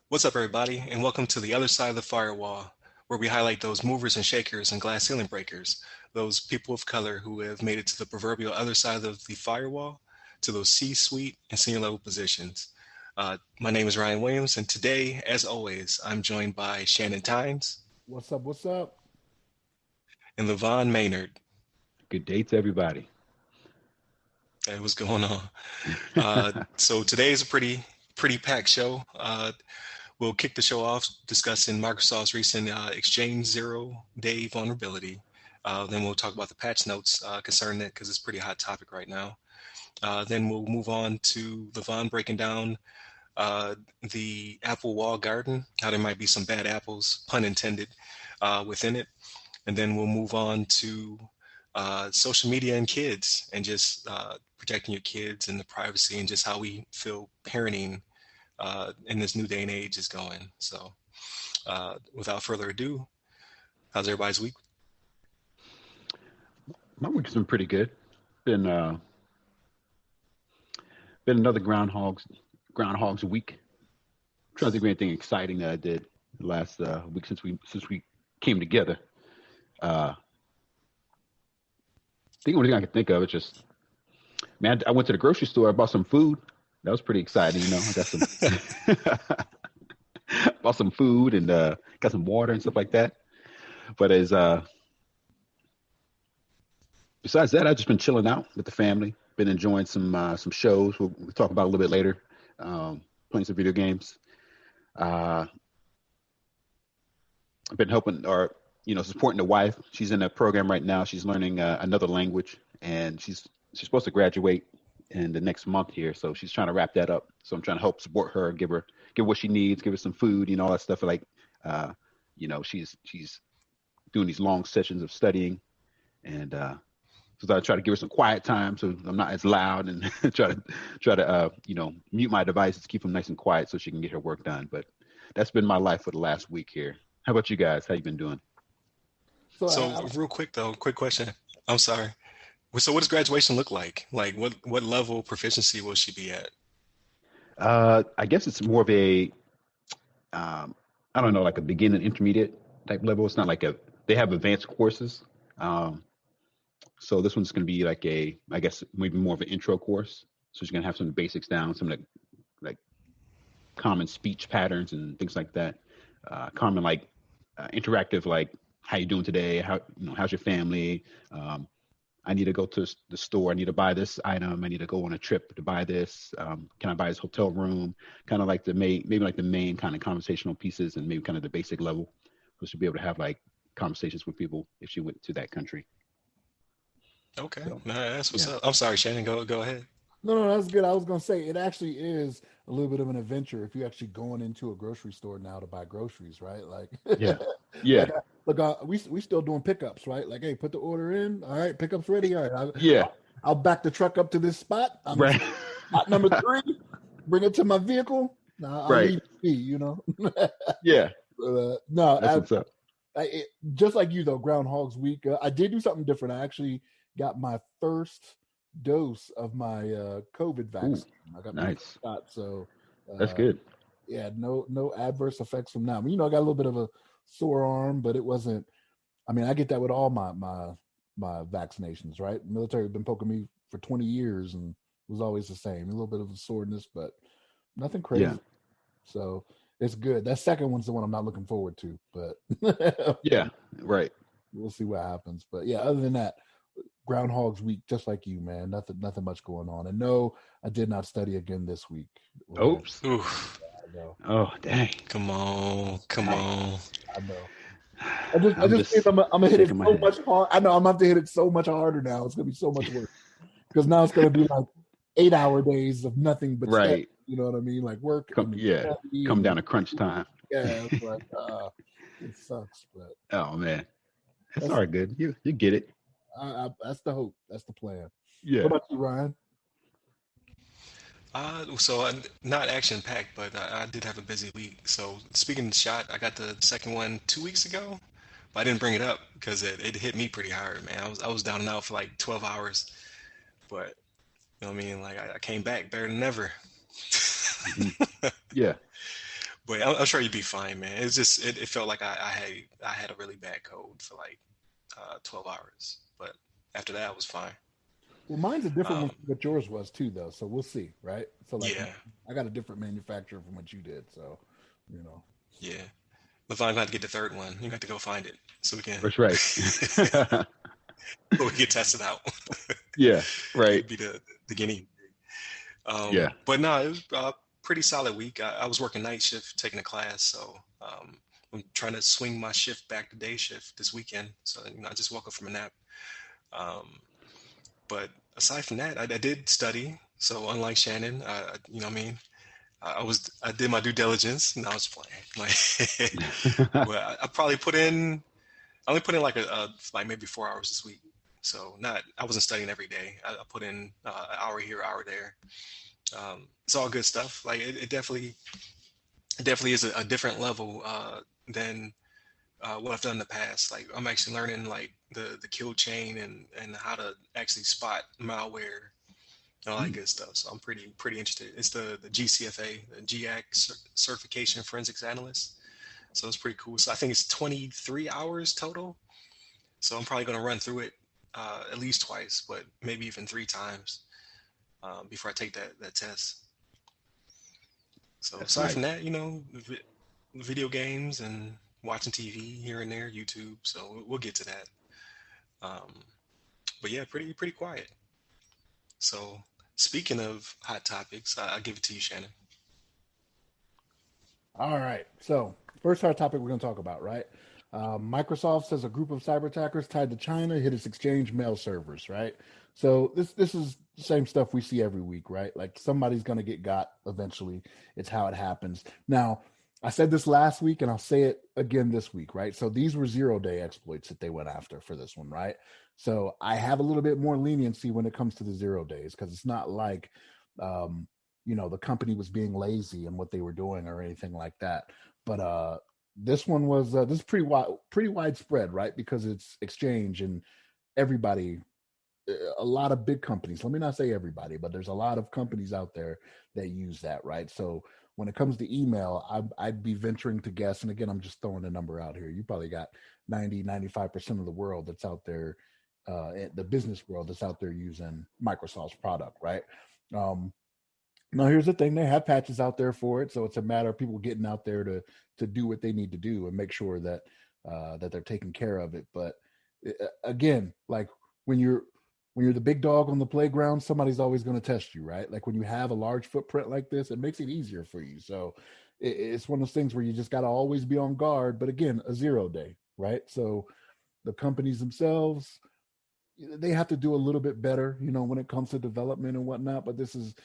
What's up, everybody, and welcome to the other side of the firewall, where we highlight those movers and shakers and glass ceiling breakers, those people of color who have made it to the proverbial other side of the firewall, to those C-suite and senior level positions. My name is Ryan Williams, and today, as always, I'm joined by Shannon Tynes What's up? What's up? and Levon Maynard. Good day to everybody. Hey, what's going on? So today is a pretty packed show. We'll kick the show off discussing Microsoft's recent Exchange Zero Day vulnerability. Then we'll talk about the patch notes concerning it because it's a pretty hot topic right now. Then we'll move on to Levon breaking down uh, the Apple Wall Garden, how there might be some bad apples, pun intended, within it. And then we'll move on to social media and kids and just protecting your kids and the privacy and just how we feel parenting in this new day and age is going. So, without further ado, how's everybody's week? My week's been pretty good. Been been another groundhogs week. Trying to think of anything exciting that I did last week since we came together. I think the only thing I can think of is just man. I went to the grocery store. I bought some food. That was pretty exciting. I got some bought some food and got some water and stuff like that. But as besides that, I've just been chilling out with the family. Been enjoying some shows. We'll talk about a little bit later. Playing some video games. Uh, I've been helping or supporting the wife. She's in a program right now. She's learning another language, and she's supposed to graduate in the next month here. So she's trying to wrap that up. So I'm trying to help support her, give what she needs, give her some food, all that stuff. Like, she's doing these long sessions of studying, and so I try to give her some quiet time so I'm not as loud and try to mute my devices, keep them nice and quiet so she can get her work done. But that's been my life for the last week here. How about you guys? How you been doing? So, So, real quick though, quick question. I'm sorry. So, what does graduation look like? Like, what level of proficiency will she be at? I guess it's more of a I don't know, like a beginning intermediate type level. It's not like they have advanced courses. Um, so this one's going to be like I guess maybe more of an intro course. So she's going to have some basics down, some like common speech patterns and things like that. Common like interactive, like how you doing today? How's your family? Um, I need to go to the store. I need to buy this item. I need to go on a trip to buy this. Can I buy this hotel room? Kind of like maybe like the main kind of conversational pieces and maybe kind of the basic level. So she'll be able to have like conversations with people if she went to that country. Okay, So nah, that's what's yeah, up. I'm sorry, Shannon. Go ahead. no, no, that's good. I was gonna say it actually is a little bit of an adventure if you're actually going into a grocery store now to buy groceries, right? Like, yeah, like yeah, look, we still doing pickups, right? Like, hey, put the order in. All right, pickups ready. All right, yeah. I'll back the truck up to this spot. I'm Right, spot number three. Bring it to my vehicle. Now I'll right. leave the fee. You know. Yeah, No, that's what's up. just like you though, Groundhog's Week. I did do something different. I actually got my first dose of my COVID Ooh, vaccine. I got my first nice. shot, so That's uh, good. yeah, no adverse effects from that. I mean, I got a little bit of a sore arm, but it wasn't. I mean, I get that with all my vaccinations. Right, military been poking me for 20 years, and it was always the same. A little bit of a soreness, but nothing Yeah, crazy. So it's good. That second one's the one I'm not looking forward to, but yeah, right. we'll see what happens. But yeah, other than that, Groundhog's Week, just like you, man. Nothing much going on. And no, I did not study again this week. Okay, Oops. Oof, I know, Oh, dang. come on, come I, on. I know. I I'm just think just I'm gonna hit it shaking my so head. much hard. I know I'm gonna have to hit it so much harder now. It's gonna be so much worse because now it's gonna be like 8 hour days of nothing but study. Right. You know what I mean? Like work Come, and then yeah. study Come and down to crunch time. yeah, it's like it sucks, but Oh man, it's that's all right. Good. You get it. that's the hope. That's the plan. What Yeah. about you, Ryan? Not action packed, but I did have a busy week. So speaking of shot, I got the second one 2 weeks ago, but I didn't bring it up because it hit me pretty hard, man. I was down and out for like 12 hours, but you know what I mean? Like I came back better than ever. Hmm. Yeah. But I'm sure you'd be fine, man. It's just it felt like I had a really bad cold for like 12 hours, but after that I was fine. Well, mine's a different one Um, from what yours was too, though. So we'll see, right? So like, yeah, I got a different manufacturer from what you did. So, you know, yeah. Levine got to get the third one. You got to go find it so we can That's right. we get tested out. Yeah, right. You'd be the guinea. Yeah. But no, it was a pretty solid week. I was working night shift, taking a class, so I'm trying to swing my shift back to day shift this weekend. So I just woke up from a nap. Um, but aside from that, I did study. So unlike Shannon, you know what I mean. I did my due diligence. No, I was playing. Like, well, I probably I only put in like like maybe 4 hours this week. So I wasn't studying every day. I put in an hour here, hour there. It's all good stuff. Like it definitely is a different level than what I've done in the past. Like I'm actually learning like the kill chain and how to actually spot malware and all that good stuff. So I'm pretty interested. It's the GCFA, the GAC Certification Forensics Analyst. So it's pretty cool. So I think it's 23 hours total. So I'm probably going to run through it at least twice, but maybe even three times before I take that test. So That's aside from nice. that, video games and watching TV here and there, YouTube. So we'll get to that. Um, but yeah, pretty quiet. So speaking of hot topics, I'll give it to you, Shannon. all right. So first, our topic we're going to talk about, right? Microsoft says a group of cyber attackers tied to China hit its Exchange mail servers, right? So this is the same stuff we see every week, right? Like somebody's going to get got eventually. It's how it happens. Now, I said this last week, and I'll say it again this week, right? So these were 0 day exploits that they went after for this one, right? So I have a little bit more leniency when it comes to the 0 days because it's not like, um, the company was being lazy and what they were doing or anything like that. But this one was this is pretty widespread, right? Because it's Exchange and everybody, a lot of big companies. Let me not say everybody, but there's a lot of companies out there that use that, right? So when it comes to email, I'd be venturing to guess, and again, I'm just throwing a number out here. You probably got 95% of the world that's out there, the business world that's out there using Microsoft's product, right? Um, Now here's the thing: they have patches out there for it, so it's a matter of people getting out there to do what they need to do and make sure that that they're taking care of it. But again, like when you're when you're the big dog on the playground, somebody's always going to test you, right? Like when you have a large footprint like this, it makes it easier for you. So it's one of those things where you just got to always be on guard. But again, a 0 day, right? So the companies themselves, they have to do a little bit better, when it comes to development and whatnot. But this is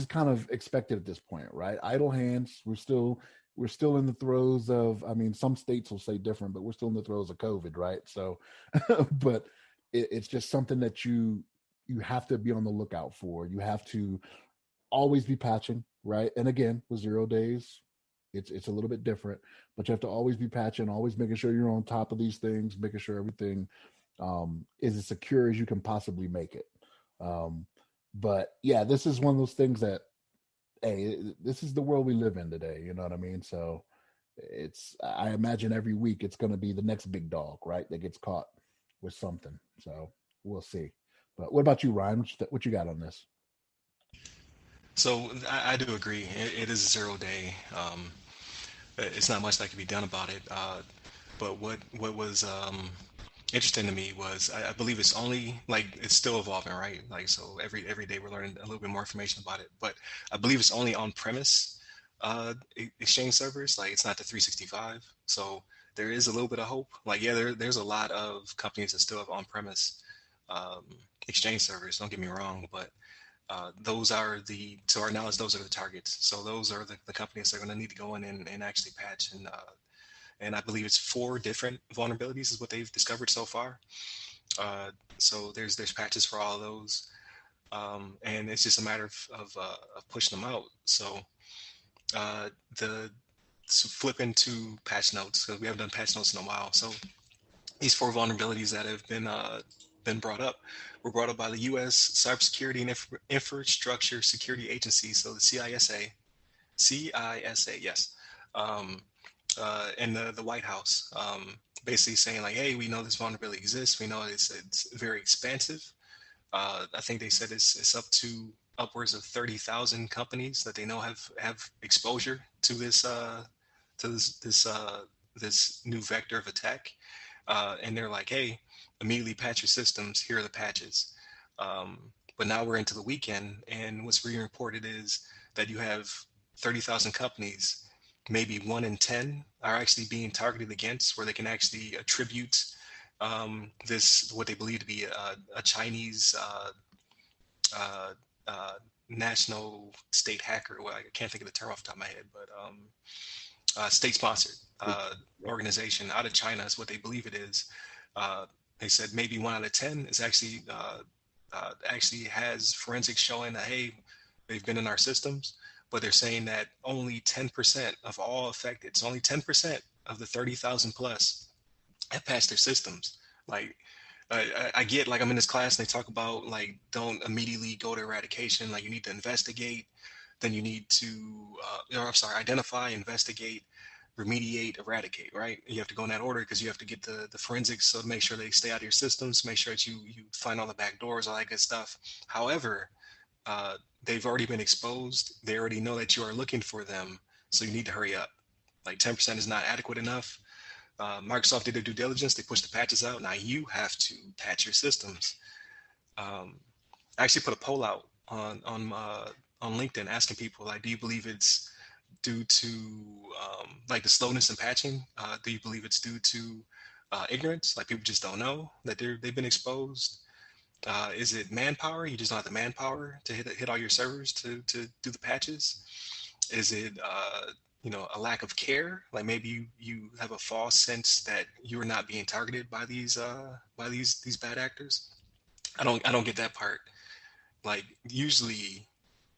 kind of expected at this point, right? Idle hands. We're still in the throes of. I mean, some states will say different, but we're still in the throes of COVID, right? So, but it's just something that you have to be on the lookout for. You have to always be patching, right? And again, with 0 days, it's a little bit different, but you have to always be patching, always making sure you're on top of these things, making sure everything is as secure as you can possibly make it. Um, but yeah, this is one of those things that, hey, this is the world we live in today. You know what I mean? So I imagine every week it's going to be the next big dog, right? That gets caught with something. So we'll see. But what about you, Ryan? What you got on this? So I do agree. It is a 0 day. It's not much that can be done about it. But what was interesting to me was I believe it's only like it's still evolving, right? Like so every day we're learning a little bit more information about it. But I believe it's only on premise Exchange servers. Like it's not the 365. So there is a little bit of hope. Like yeah, there's a lot of companies that still have on premise um, Exchange servers. Don't get me wrong, but those are to our knowledge, those are the targets. So those are the companies that are going to need to go in and actually patch and I believe it's four different vulnerabilities is what they've discovered so far. So there's patches for all of those, and it's just a matter of pushing them out. So the flipping to patch notes because we haven't done patch notes in a while. So these four vulnerabilities that have been brought up were brought up by the U.S. Cybersecurity and Infrastructure Security Agency, so the CISA. CISA, yes. um, in the White House, basically saying like, "Hey, we know this vulnerability exists. We know it's very expansive." I think they said it's up to upwards of 30,000 companies that they know have exposure to this new vector of attack, and they're like, "Hey, immediately patch your systems. Here are the patches." But now we're into the weekend, and what's being reported is that you have 30,000 companies, maybe 1 in 10 are actually being targeted against, where they can actually attribute this, what they believe to be a Chinese uh, uh, national state hacker. Well, I can't think of the term off the top of my head, but state-sponsored organization out of China is what they believe it is. They said maybe 1 out of 10 is actually has forensics showing that, hey, they've been in our systems, but they're saying that only 10% of all affected, so only 10% of the 30,000 plus have patched their systems. Like, I get, like, I'm in this class and they talk about like, don't immediately go to eradication. Like, you need to investigate, then you need to, identify, investigate, remediate, eradicate, right? You have to go in that order because you have to get the forensics, so make sure they stay out of your systems, make sure that you find all the back doors, all that good stuff. However, they've already been exposed. They already know that you are looking for them, so you need to hurry up. Like, 10% is not adequate enough. Microsoft did their due diligence. They pushed the patches out. Now you have to patch your systems. I actually put a poll out on LinkedIn asking people, like, do you believe it's due to like the slowness in patching? Do you believe it's due to ignorance? Like, people just don't know that they've been exposed. Is it manpower? You just don't have the manpower to hit all your servers to do the patches? Is it a lack of care? Like, maybe you have a false sense that you are not being targeted by these bad actors. I don't get that part. Like, usually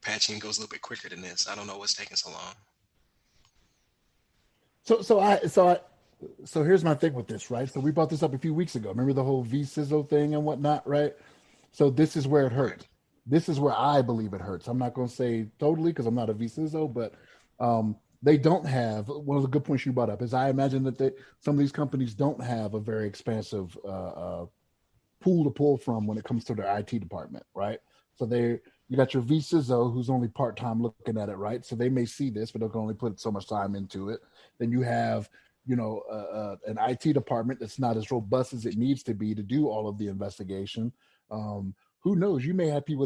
patching goes a little bit quicker than this. I don't know what's taking so long. So here's my thing with this, right? So we brought this up a few weeks ago. Remember the whole vCISO thing and whatnot, right? So this is where it hurts. Right. This is where I believe it hurts. I'm not going to say totally because I'm not a vCISO, but they don't have, one of the good points you brought up is, I imagine that some of these companies don't have a very expansive pool to pull from when it comes to their IT department, right? So you got your vCISO who's only part-time looking at it, right? So they may see this, but they can only put so much time into it. Then you have, an IT department that's not as robust as it needs to be to do all of the investigation. Who knows? You may have people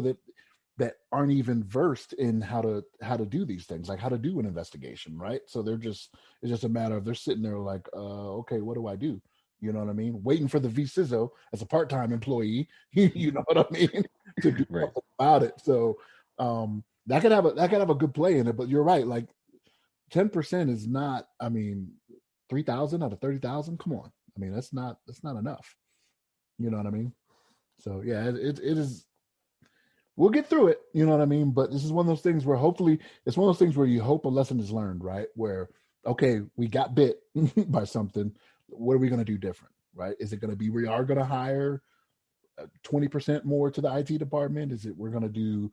that aren't even versed in how to do these things, like how to do an investigation, right? So it's just a matter of, they're sitting there like, okay, what do I do? You know what I mean? Waiting for the vCISO as a part-time employee, you know what I mean, to do Right. something about it. So that could have a good play in it. But you're right, like 10% is not. I mean, 3,000 out of 30,000. Come on, I mean that's not enough. You know what I mean? So yeah, it is. We'll get through it. You know what I mean? But this is one of those things where hopefully it's one of those things where you hope a lesson is learned, right? Where, okay, we got bit by something. What are we going to do different, right? Is it going to be we are going to hire 20% more to the IT department? Is it we're going to do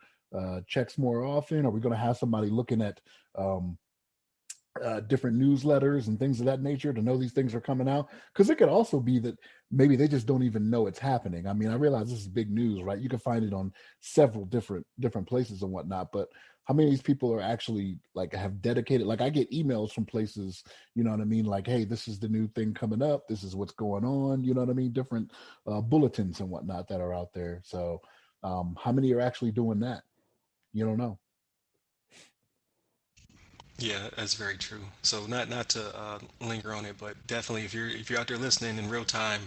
checks more often? Are we going to have somebody looking at different newsletters and things of that nature to know these things are coming out? Because it could also be that maybe they just don't even know it's happening. I mean, I realize this is big news, right? You can find it on several different places and whatnot, but how many of these people are actually like have dedicated, like I get emails from places, you know what I mean? Like, hey, this is the new thing coming up. This is what's going on. You know what I mean? Different bulletins and whatnot that are out there. So how many are actually doing that? You don't know. Yeah, that's very true. So, not to linger on it, but definitely, if you're out there listening in real time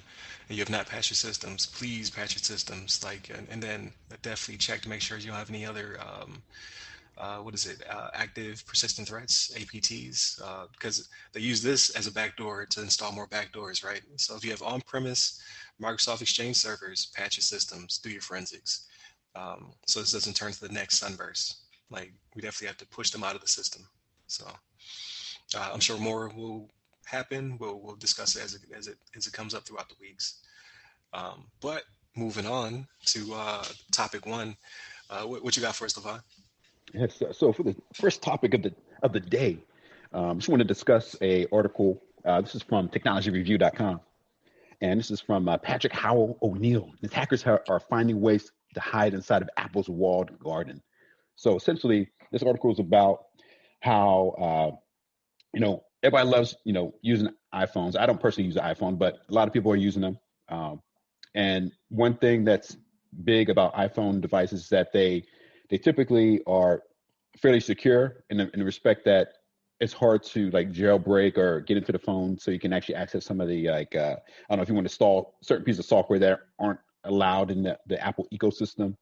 and you have not patched your systems, please patch your systems. Like, and then definitely check to make sure you don't have any other what is it, active persistent threats, APTs, because they use this as a backdoor to install more backdoors, right? So if you have on-premise Microsoft Exchange servers, patch your systems, do your forensics, so this doesn't turn to the next Sunburst. Like, we definitely have to push them out of the system. So I'm sure more will happen. We'll discuss it as it comes up throughout the weeks. But moving on to topic one, what you got for us, Levon? Yes. So for the first topic of the day, Just want to discuss a article. This is from technologyreview.com. And this is from Patrick Howell O'Neill. The hackers are finding ways to hide inside of Apple's walled garden. So essentially, this article is about how, everybody loves, using iPhones. I don't personally use an iPhone, but a lot of people are using them. And one thing that's big about iPhone devices is that they typically are fairly secure in the respect that it's hard to like jailbreak or get into the phone so you can actually access some of the I don't know if you want to install certain pieces of software that aren't allowed in the Apple ecosystem,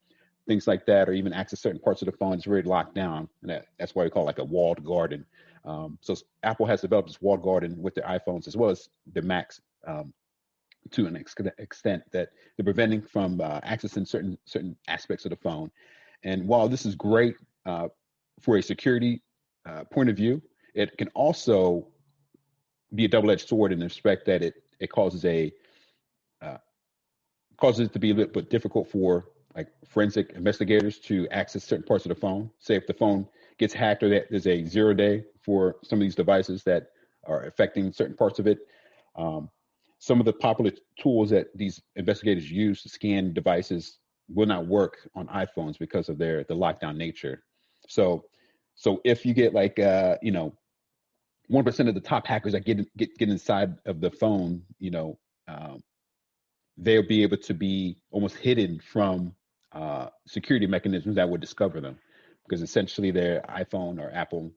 things like that, or even access certain parts of the phone. It's very locked down, and that's why we call it like a walled garden. So Apple has developed this walled garden with their iPhones as well as their Macs to an extent that they're preventing from accessing certain aspects of the phone. And while this is great for a security point of view, it can also be a double-edged sword in the respect that it causes it to be a little bit difficult for like forensic investigators to access certain parts of the phone. Say if the phone gets hacked or that there's a 0 day for some of these devices that are affecting certain parts of it. Some of the popular tools that these investigators use to scan devices will not work on iPhones because of the lockdown nature. So if you get like 1% of the top hackers that get inside of the phone, they'll be able to be almost hidden from security mechanisms that would discover them, because essentially their iPhone or Apple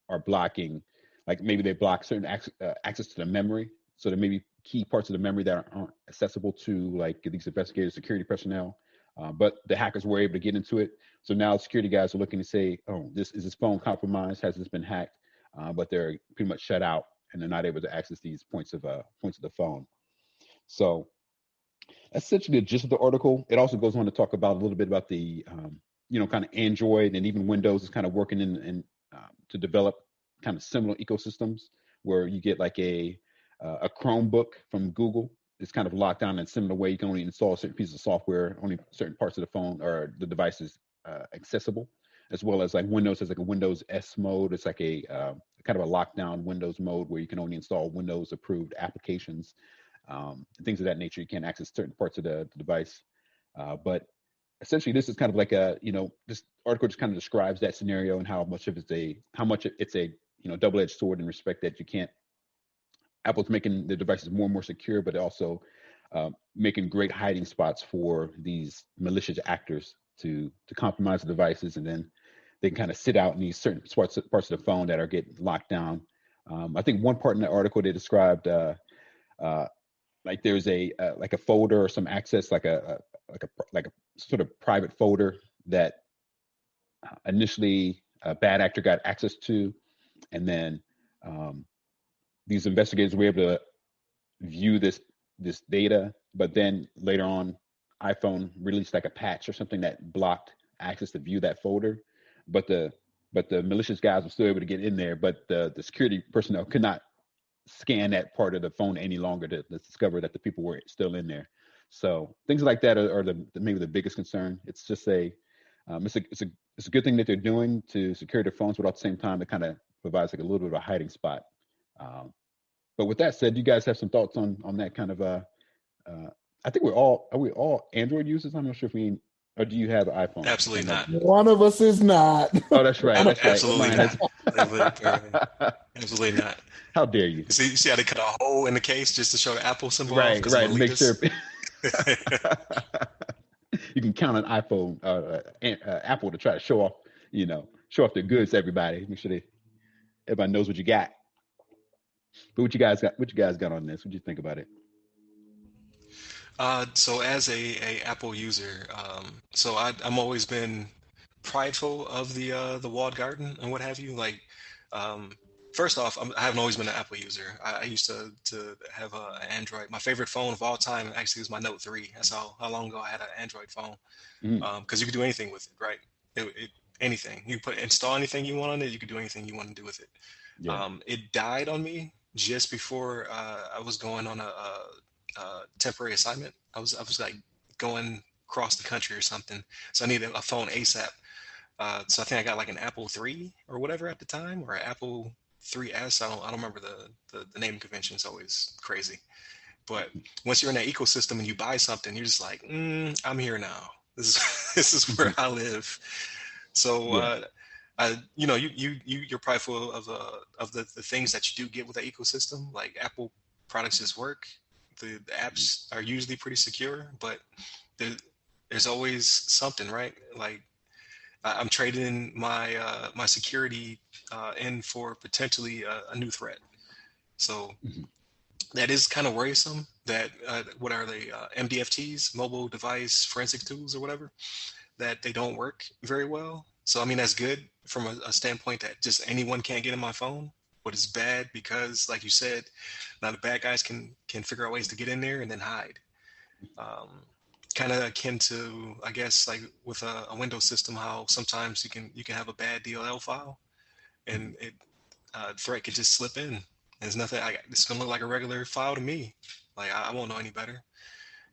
are blocking, like maybe they block certain access to the memory. So there may be key parts of the memory that aren't accessible to like these investigators, security personnel, but the hackers were able to get into it. So now security guys are looking to say, oh, is this phone compromised? Has this been hacked? But they're pretty much shut out and they're not able to access these points of the phone. So that's essentially the gist of the article. It also goes on to talk about a little bit about the, kind of Android and even Windows is kind of working in to develop kind of similar ecosystems where you get like a Chromebook from Google. It's kind of locked down in a similar way. You can only install certain pieces of software, only certain parts of the phone or the device is accessible, as well as like Windows has like a Windows S mode. It's like a kind of a lockdown Windows mode where you can only install Windows approved applications, things of that nature. You can't access certain parts of the device. But essentially this is kind of like this article just kind of describes that scenario and how much it's a double-edged sword in respect that you can't, Apple's making the devices more and more secure, but also making great hiding spots for these malicious actors to compromise the devices, and then they can kind of sit out in these certain parts of the phone that are getting locked down. I think one part in the article they described like there's a folder or some access, like a sort of private folder that initially a bad actor got access to, and then these investigators were able to view this data, but then later on iPhone released like a patch or something that blocked access to view that folder, but the malicious guys were still able to get in there, but the security personnel could not scan that part of the phone any longer to discover that the people were still in there. So things like that are maybe the biggest concern. It's just it's a good thing that they're doing to secure their phones, but at the same time it kind of provides like a little bit of a hiding spot. But with that said, do you guys have some thoughts on that kind of I think are we all Android users? I'm not sure if or do you have an iPhone? Absolutely not. One of us is not. Oh, that's right. That's Absolutely right. not. Absolutely not. How dare you? See how they cut a hole in the case just to show the Apple symbol? Right. Make sure you can count on iPhone, Apple to try to show off their goods to everybody. Make sure everybody knows what you got. But what you guys got on this? What do you think about it? So as a Apple user, so I'm always been prideful of the walled garden and what have you. Like, first off, I haven't always been an Apple user. I used to have an Android. My favorite phone of all time actually was my Note 3. That's how long ago I had an Android phone. Because you could do anything with it, right? Anything. You install anything you want on it. You could do anything you want to do with it. Yeah. It died on me just before I was going on a temporary assignment. I was like going across the country or something, so I needed a phone ASAP. So I think I got like an Apple 3 or whatever at the time, or an Apple 3S. I don't remember the naming convention is always crazy. But once you're in that ecosystem and you buy something, you're just like, I'm here now. This is this is where I live. So, Yeah. you're probably full of the things that you do get with that ecosystem. Like Apple products just work. The apps are usually pretty secure, but there, there's always something, right? Like I'm trading in my security in for potentially a new threat. So Mhm. that is kind of worrisome. That what are they? MDFTs, mobile device forensic tools, or whatever. That they don't work very well. So I mean that's good from a standpoint that just anyone can't get in my phone. But it's bad because, like you said, now the bad guys can figure out ways to get in there and then hide. Um, Kind of akin to, I guess, like with a Windows system, how sometimes you can have a bad DLL file and it threat could just slip in. There's nothing. It's gonna look like a regular file to me. Like I won't know any better.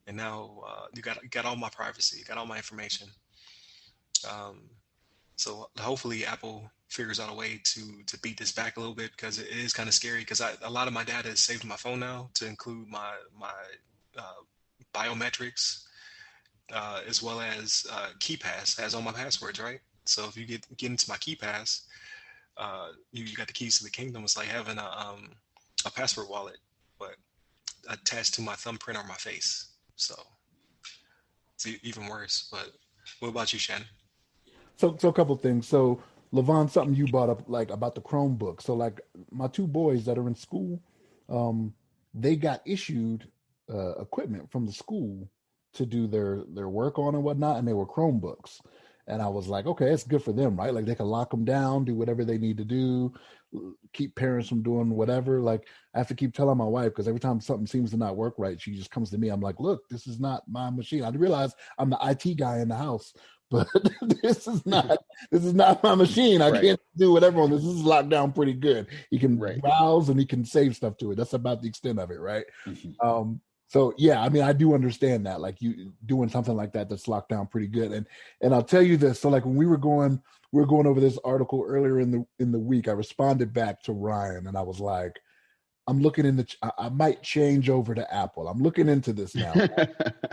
And now you got all my privacy, you got all my information. Um, so hopefully Apple figures out a way to beat this back a little bit because it is kind of scary. Because a lot of my data is saved in my phone now to include my uh, biometrics as well as KeyPass has all my passwords, right? So if you get into my KeyPass, you got the keys to the kingdom. It's like having a password wallet, but attached to my thumbprint or my face. So it's even worse. But what about you, Shannon? So a couple things. So Levon, something you brought up like about the Chromebook. So like my two boys that are in school, um, they got issued equipment from the school to do their work on and whatnot, and they were Chromebooks. And I was like, okay, it's good for them, right? Like they can lock them down, do whatever they need to do, keep parents from doing whatever. Like I have to keep telling my wife because every time something seems to not work right, she just comes to me. I'm like, look, this is not my machine. I realize I'm the IT guy in the house, but this is not my machine. I Right. can't do whatever on this. This is locked down pretty good. He can Right. browse and he can save stuff to it. That's about the extent of it, right? Mhm. So yeah, I mean, I do understand that, like you doing something like that that's locked down pretty good. And I'll tell you this. So like when we were going over this article earlier in the week, I responded back to Ryan and I was like, I'm looking I might change over to Apple. I'm looking into this now.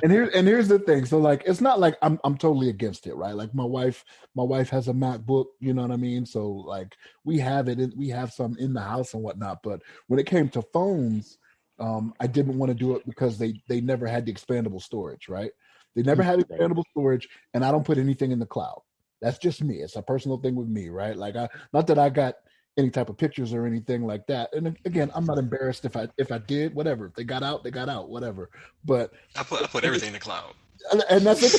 And here's the thing. So like it's not like I'm totally against it, right? Like my wife has a MacBook, you know what I mean? So like we have some in the house and whatnot. But when it came to phones, I didn't want to do it because they never had the expandable storage, right? They never had Right. expandable storage, and I don't put anything in the cloud. That's just me. It's a personal thing with me, right? Like not that I got any type of pictures or anything like that. And again, I'm not embarrassed if I did, whatever. If they got out, they got out, whatever. But I put everything in the cloud. and that's it.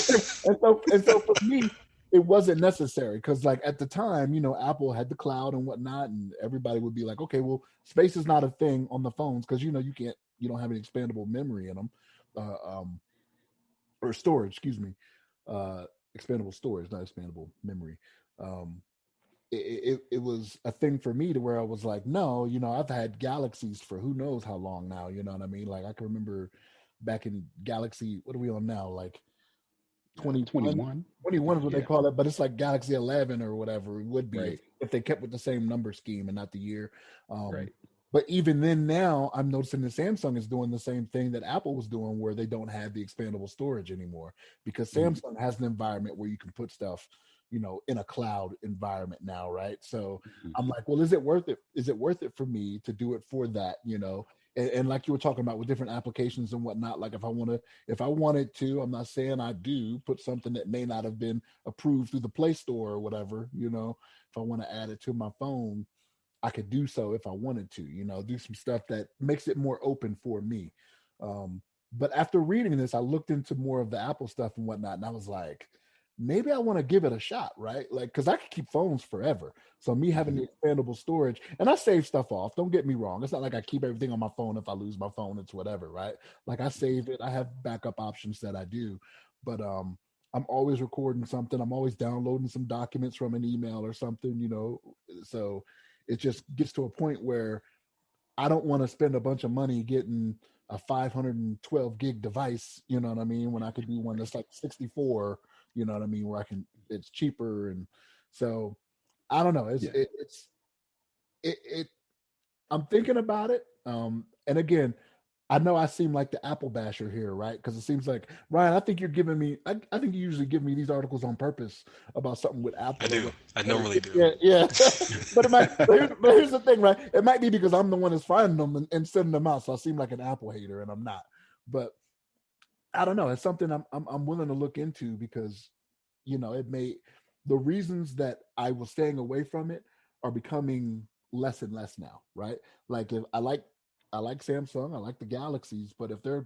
And so for me, it wasn't necessary because like at the time, Apple had the cloud and whatnot, and everybody would be like, okay, well, space is not a thing on the phones because you don't have any expandable memory in them, uh, um, or storage, excuse me, expandable storage, not expandable memory. Um, it was a thing for me to where I was like, no, I've had Galaxies for who knows how long now. You know what I mean? Like I can remember back in Galaxy, what are we on now? Like 21. 21. 21 is what they Yeah. call it, but it's like Galaxy 11 or whatever it would be Right. if they kept with the same number scheme and not the year. Right. But even then, now I'm noticing that Samsung is doing the same thing that Apple was doing, where they don't have the expandable storage anymore because Mhm. Samsung has an environment where you can put stuff, in a cloud environment now, right? So Mhm. I'm like, well, is it worth it? Is it worth it for me to do it for that? And like you were talking about with different applications and whatnot, like if I wanted to, I'm not saying I do, put something that may not have been approved through the Play Store or whatever, if I want to add it to my phone, I could do so if I wanted to, do some stuff that makes it more open for me. But after reading this, I looked into more of the Apple stuff and whatnot, and I was like, maybe I want to give it a shot, right? Like, because I could keep phones forever. So me having Mhm. the expandable storage, and I save stuff off. Don't get me wrong. It's not like I keep everything on my phone. If I lose my phone, it's whatever, right? Like I save it. I have backup options that I do, but I'm always recording something. I'm always downloading some documents from an email or something. So it just gets to a point where I don't want to spend a bunch of money getting a 512 gig device, you know what I mean, when I could do one that's like 64, you know what I mean, where it's cheaper. And so I don't know. Yeah. It I'm thinking about it. And again, I know I seem like the Apple basher here, right? Because it seems like Ryan, I think you're giving me. I think you usually give me these articles on purpose about something with I Apple or do. what. I normally do. Yeah, yeah. But it might. But here's the thing, right? It might be because I'm the one that's finding them and sending them out, so I seem like an Apple hater, and I'm not. But I don't know. It's something I'm willing to look into because it may the reasons that I was staying away from it are becoming less and less now, right? Like if I like Samsung, I like the Galaxies, but if they're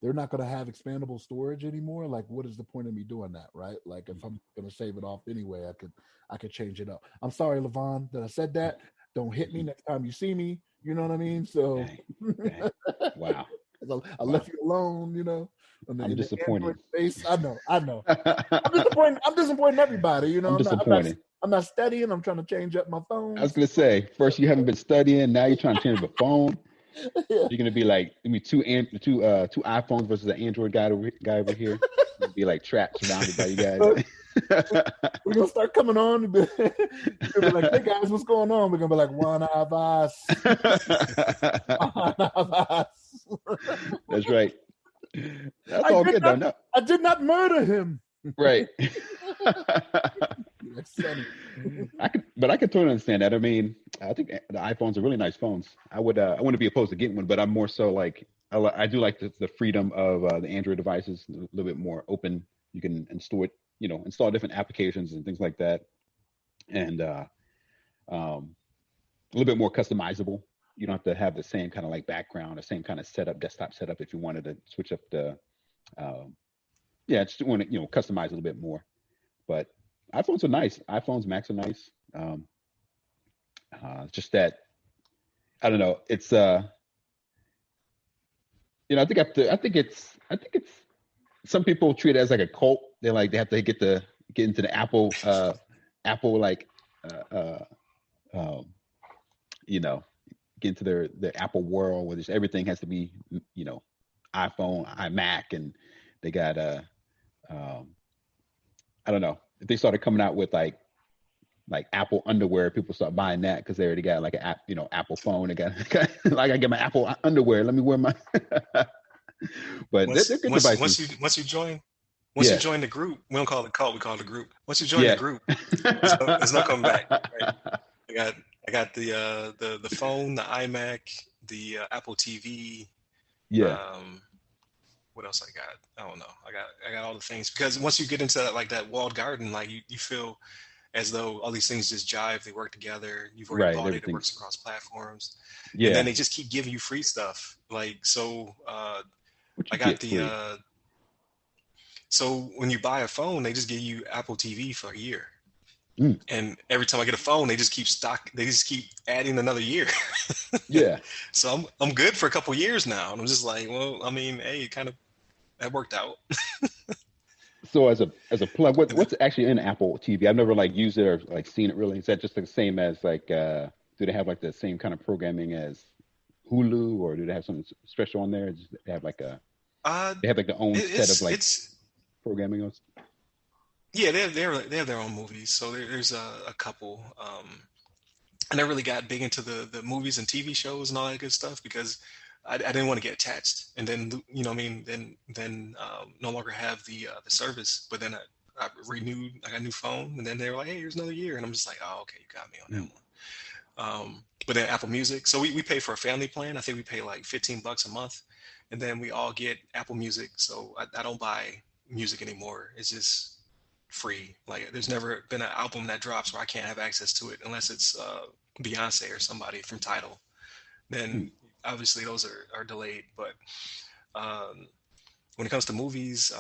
not going to have expandable storage anymore, like what is the point of me doing that, right? Like if I'm going to save it off anyway, I could change it up. I'm sorry, Levon, that I said that. Don't hit me next time you see me. You know what I mean? So Dang. Wow. I left you alone, I'm in the disappointed. Android space. I know. I'm disappointing everybody. I'm I'm not. disappointed. I'm not studying. I'm trying to change up my I phone. was gonna say, first you haven't been studying, now you're trying to change the phone. Yeah. You're gonna be like, two iPhones versus an Android guy over here. You'll be like trapped, surrounded by you guys. We're gonna start coming on. And be like, hey guys, what's going on? We're gonna be like, one of us. One of us. That's right. That's all good though. No. I did not murder him. Right. That's funny. I could totally understand that. I mean, I think the iPhones are really nice phones. I wouldn't be opposed to getting one, but I'm more so like I do like the freedom of the Android devices, a little bit more open. You can install different applications and things like that, and a little bit more customizable. You don't have to have the same kind of like background, the same kind of desktop setup if you wanted to switch up the just want to customize a little bit more. But iPhones are nice. iPhones, Macs are nice. Just that I don't know. It's I think it's some people treat it as like a cult. They have to get into the Apple like get into their Apple world where everything has to be iPhone, iMac, and they got I don't know, if they started coming out with like Apple underwear, people start buying that because they already got like an app, Apple phone. They got like I get my Apple underwear. Let me wear my. But they're good devices. Once you join the group, we don't call it a cult, we call it a group. Once you join the group, there's no coming back. Right? I got the phone, the iMac, the Apple TV. Yeah. What else I got? I don't know. I got all the things because once you get into that walled garden, like you feel as though all these things just jive, they work together. You've already bought it works across platforms. Yeah. And then they just keep giving you free stuff. Like so I got the so when you buy a phone, they just give you Apple TV for a year. And every time I get a phone, they just keep adding another year. Yeah. So I'm good for a couple years now. And I'm just like, well, I mean, hey, that worked out. So as a plug, what's actually in Apple TV? I've never used it or seen it really. Is that just the same as do they have the same kind of programming as Hulu, or do they have something special on there? Just they have they have their own set of programming. Yeah, they have their own movies. So there's a couple. I never really got big into the movies and TV shows and all that good stuff because I didn't want to get attached. And then then no longer have the service. But then I renewed. I got a new phone, and then they were like, "Hey, here's another year," and I'm just like, "Oh, okay, you got me on that one." But then Apple Music. So we pay for a family plan. I think we pay like $15 a month, and then we all get Apple Music. So I don't buy music anymore. It's just free. Like there's never been an album that drops where I can't have access to it unless it's Beyonce or somebody from Tidal. Then obviously those are delayed. But when it comes to movies,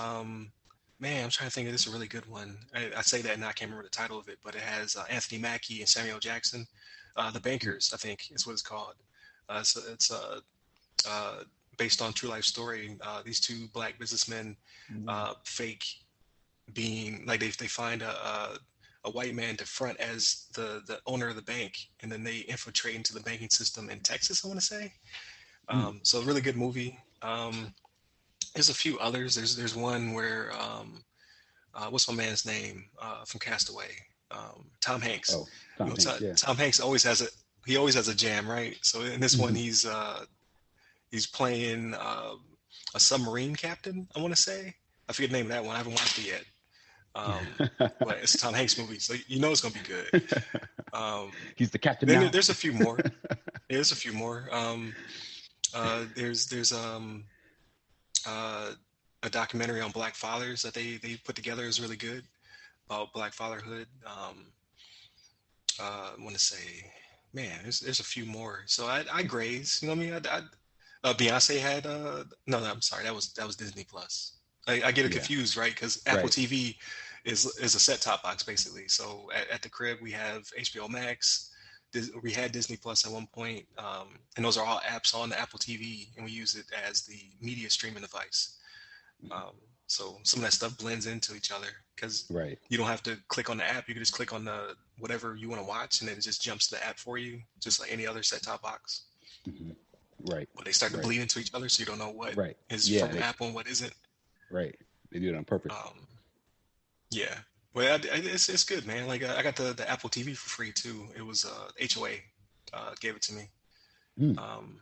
man, I'm trying to think of this a really good one. I say that and I can't remember the title of it, but it has Anthony Mackie and Samuel Jackson. The Bankers, I think is what it's called. So it's based on true life story. These two black businessmen fake being like they find a white man to front as the owner of the bank, and then they infiltrate into the banking system in Texas, I want to say. So a really good movie. There's a few others. There's one where what's my man's name from Castaway? Tom Hanks. Oh, Tom Hanks, Tom Hanks always has he always has a jam, right? So in this one, Mhm. he's playing a submarine captain. I want to say I forget the name of that one. I haven't watched it yet. But it's a Tom Hanks movie, so you know it's gonna be good. Um, He's the captain then now. there's a few more. There's a few more. There's uh, a documentary on Black fathers that they put together is really good about Black fatherhood. I want to say, man, there's a few more. So I graze, you know what I mean? Beyonce had no, I'm sorry, that was Disney Plus. I get it Yeah. confused, right? Because Apple Right. TV is a set top box basically. So at the crib we have HBO Max. We had Disney Plus at one point, and those are all apps on the Apple TV, and we use it as the media streaming device. Um, so some of that stuff blends into each other because Right. you don't have to click on the app. You can just click on the whatever you want to watch, and then it just jumps to the app for you, just like any other set-top box. Hmm. Right. But they start to Right. bleed into each other, so you don't know what Right. is Yeah. from Apple and what isn't. Right. They do it on purpose. Yeah, well, it's good, man. Like I got the Apple TV for free too. It was HOA gave it to me. Mm. Um,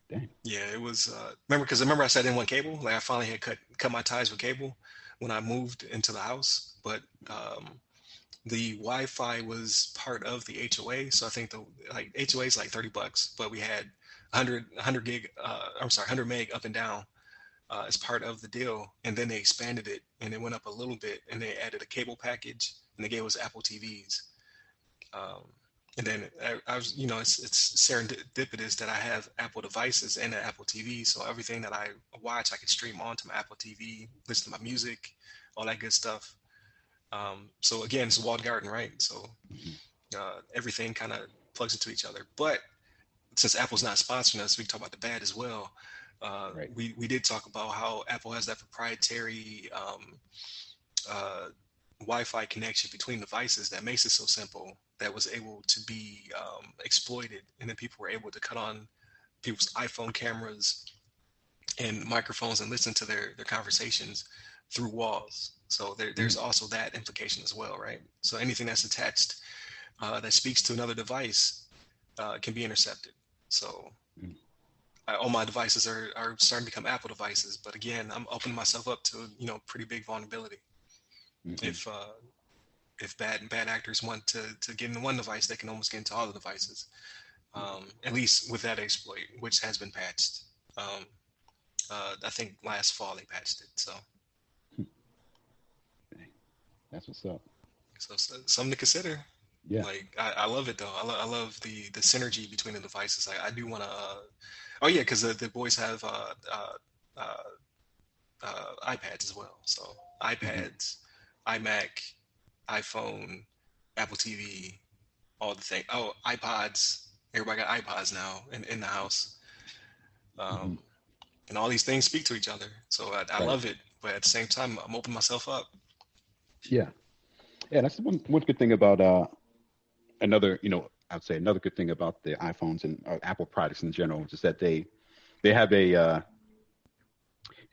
Dang. yeah, it was. Remember I said I didn't want cable. Like I finally had cut my ties with cable when I moved into the house, but the Wi-Fi was part of the HOA. So I think the like HOA is like $30, but we had 100 gig. I'm sorry, 100 meg up and down as part of the deal, and then they expanded it and it went up a little bit, and they added a cable package, and they gave us Apple TVs. Um, and then I was, it's serendipitous that I have Apple devices and an Apple TV, so everything that I watch, I can stream onto my Apple TV, listen to my music, all that good stuff. So again, it's a walled garden, right? So Hmm. everything kind of plugs into each other. But since Apple's not sponsoring us, we can talk about the bad as well. Right. We did talk about how Apple has that proprietary uh, Wi-Fi connection between devices that makes it so simple that was able to be exploited, and then people were able to cut on people's iPhone cameras and microphones and listen to their conversations through walls. So there's Mm. also that implication as well, right? So anything that's attached that speaks to another device can be intercepted. So Mm. all my devices are starting to become Apple devices, but again, I'm opening myself up to pretty big vulnerability. Hmm. If if bad actors want to get into one device, they can almost get into all the devices. At least with that exploit, which has been patched. Um, I think last fall they patched it. So Dang. That's what's up. something to consider. Yeah. Like I love it though. I love the synergy between the devices. I do want to. Oh yeah, because the boys have uh, iPads as well. So Hmm. iPads, iMac, iPhone, Apple TV, all the things. Oh, iPods. Everybody got iPods now in the house. Hmm. Um, and all these things speak to each other. So I Right. love it. But at the same time, I'm opening myself up. Yeah. Yeah. That's one good thing about another. I'd say another good thing about the iPhones and Apple products in general is just that they have a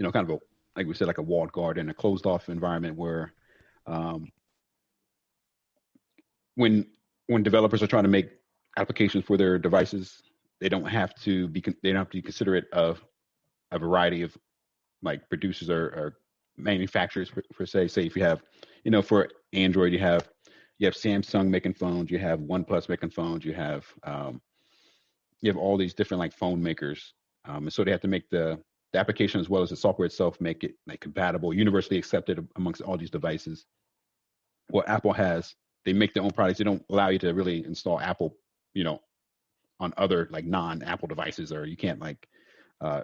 kind of a, like we said, like a walled garden, a closed off environment where um, when when developers are trying to make applications for their devices, they don't have to be considerate of a variety of like producers or manufacturers per se. Say if you have, for Android, you have Samsung making phones, you have OnePlus making phones, you have all these different like phone makers, and so they have to make the application as well as the software itself make it like compatible, universally accepted amongst all these devices. What Apple has, they make their own products. They don't allow you to really install Apple, you know, on other like non-Apple devices, or you can't like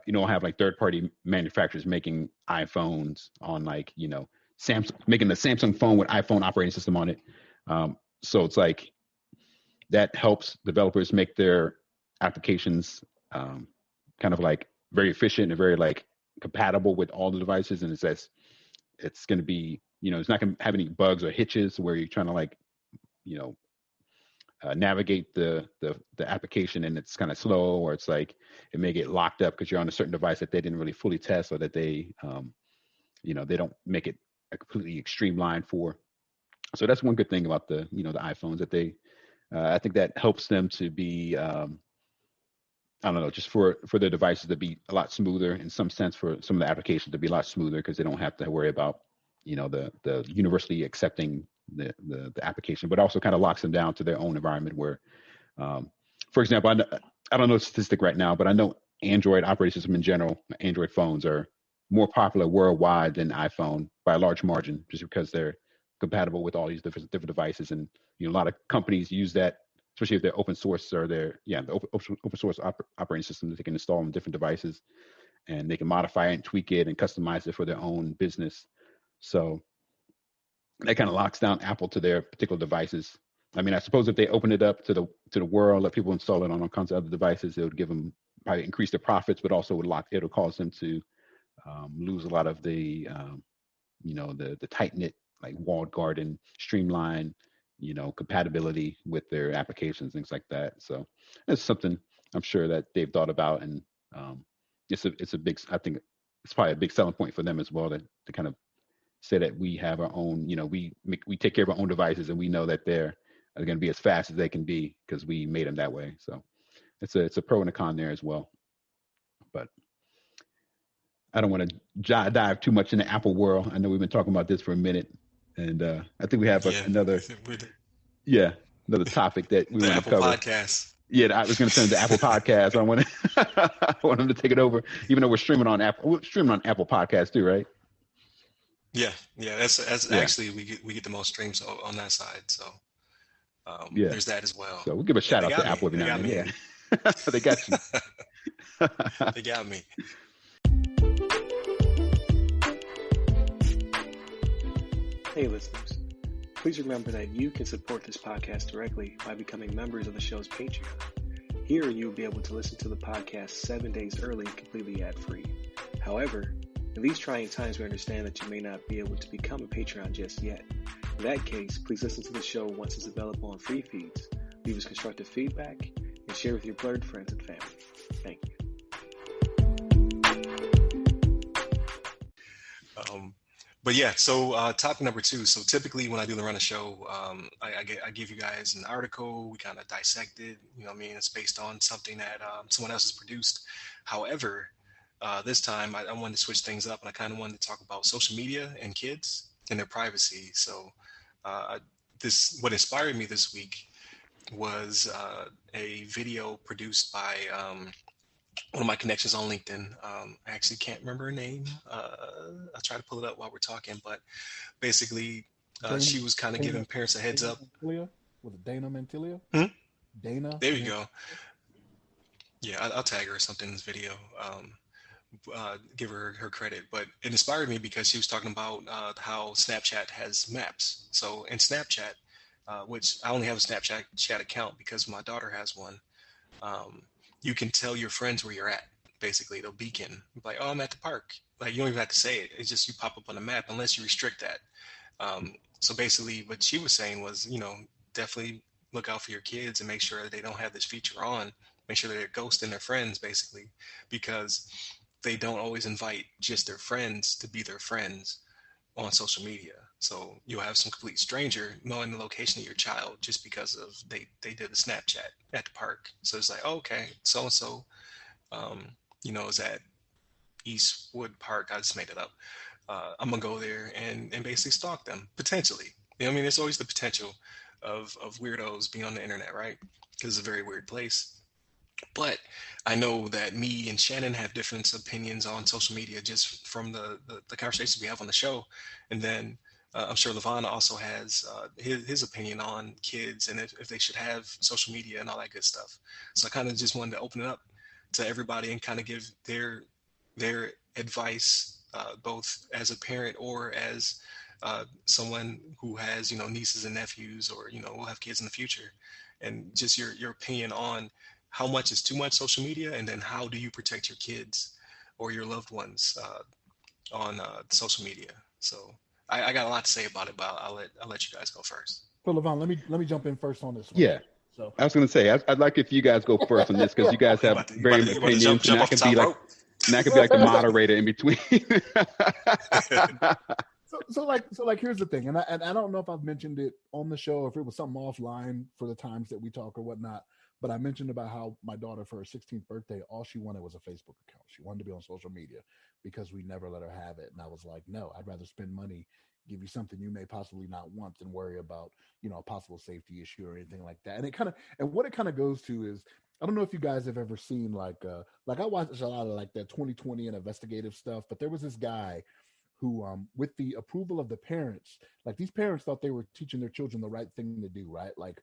you don't have like third-party manufacturers making iPhones on like Samsung making the Samsung phone with iPhone operating system on it. So it's like that helps developers make their applications kind of like very efficient and very like compatible with all the devices, and it's going to be it's not going to have any bugs or hitches where you're trying to like you know navigate the application and it's kind of slow, or it's like it may get locked up because you're on a certain device that they didn't really fully test, or that they don't make it a completely streamlined for. So that's one good thing about the iPhones, that I think that helps them to be, I don't know, just for their devices to be a lot smoother in some sense, for some of the applications to be a lot smoother, because they don't have to worry about, the universally accepting the application, but also kind of locks them down to their own environment where, for example, I don't know the statistic right now, but I know Android operating system in general, Android phones are more popular worldwide than iPhone by a large margin, just because they're compatible with all these different devices. And a lot of companies use that, especially if they're open source, or the open source operating system that they can install on different devices, and they can modify it and tweak it and customize it for their own business. So that kind of locks down Apple to their particular devices. I mean, I suppose if they open it up to the world, let people install it on all kinds of other devices, it would give them probably increase their profits, but also it'll cause them to lose a lot of the the tight knit, like walled garden, streamline, compatibility with their applications, things like that. So it's something I'm sure that they've thought about, and it's a big, I think it's probably a big selling point for them as well, to kind of say that we have our own, we take care of our own devices, and we know that they're going to be as fast as they can be because we made them that way. So it's a pro and a con there as well. But I don't want to dive too much in the Apple world. I know we've been talking about this for a minute, and I think we have another topic that we want to cover. Podcast. Yeah, I was going to send the Apple Podcast. I want them to take it over, even though we're streaming on Apple. We're streaming on Apple Podcast too, right? Yeah. That's actually we get the most streams on that side. So there's that as well. So we'll give a shout out to Apple every now and then. Yeah, they got you. They got me. Hey listeners, please remember that you can support this podcast directly by becoming members of the show's Patreon. Here you'll be able to listen to the podcast 7 days early, completely ad-free. However, in these trying times, we understand that you may not be able to become a Patreon just yet. In that case, please listen to the show once it's available on free feeds, leave us constructive feedback, and share with your blurred friends and family. Thank you. But yeah, so topic number 2. So typically when I do the Run a Show, I give you guys an article. We kind of dissect it. It's based on something that someone else has produced. However, this time I wanted to switch things up, and I kind of wanted to talk about social media and kids and their privacy. So what inspired me this week was a video produced by one of my connections on LinkedIn. I actually can't remember her name. I'll try to pull it up while we're talking, but basically she was kind of giving parents a heads up. Was it Dana Mantilia? Dana? There you go. Yeah, I'll tag her or something in this video. Give her credit. But it inspired me because she was talking about how Snapchat has maps. So in Snapchat, which I only have a Snapchat account because my daughter has one, you can tell your friends where you're at. Basically, they'll beacon, like, oh, I'm at the park. Like, you don't even have to say it. It's just you pop up on the map unless you restrict that. So basically what she was saying was, definitely look out for your kids and make sure that they don't have this feature on. Make sure they're ghosting their friends, basically, because they don't always invite just their friends to be their friends on social media. So you'll have some complete stranger knowing the location of your child just because of they did a Snapchat at the park. So it's like, oh, okay, so-and-so, is at Eastwood Park. I just made it up. I'm gonna go there and basically stalk them, potentially. There's always the potential of weirdos being on the internet, right? Because it's a very weird place. But I know that me and Shannon have different opinions on social media just from the conversations we have on the show. And then I'm sure Levon also has his opinion on kids and if they should have social media and all that good stuff. So I kind of just wanted to open it up to everybody and kind of give their advice, both as a parent or as someone who has, nieces and nephews or, will have kids in the future. And just your opinion on how much is too much social media, and then how do you protect your kids or your loved ones on social media. So I got a lot to say about it, but I'll let you guys go first. So Levon, let me jump in first on this one. Yeah. So I was going to say I'd like if you guys go first on this because you guys have very opinions, and I can be like the moderator in between. So here's the thing, and I don't know if I've mentioned it on the show or if it was something offline for the times that we talk or whatnot. But I mentioned about how my daughter, for her 16th birthday, all she wanted was a Facebook account. She wanted to be on social media because we never let her have it. And I was like, no, I'd rather spend money, give you something you may possibly not want than worry about, a possible safety issue or anything like that. And what it kind of goes to is, I don't know if you guys have ever seen like I watched a lot of like that 2020 and investigative stuff, but there was this guy who, with the approval of the parents, like these parents thought they were teaching their children the right thing to do, right? Like,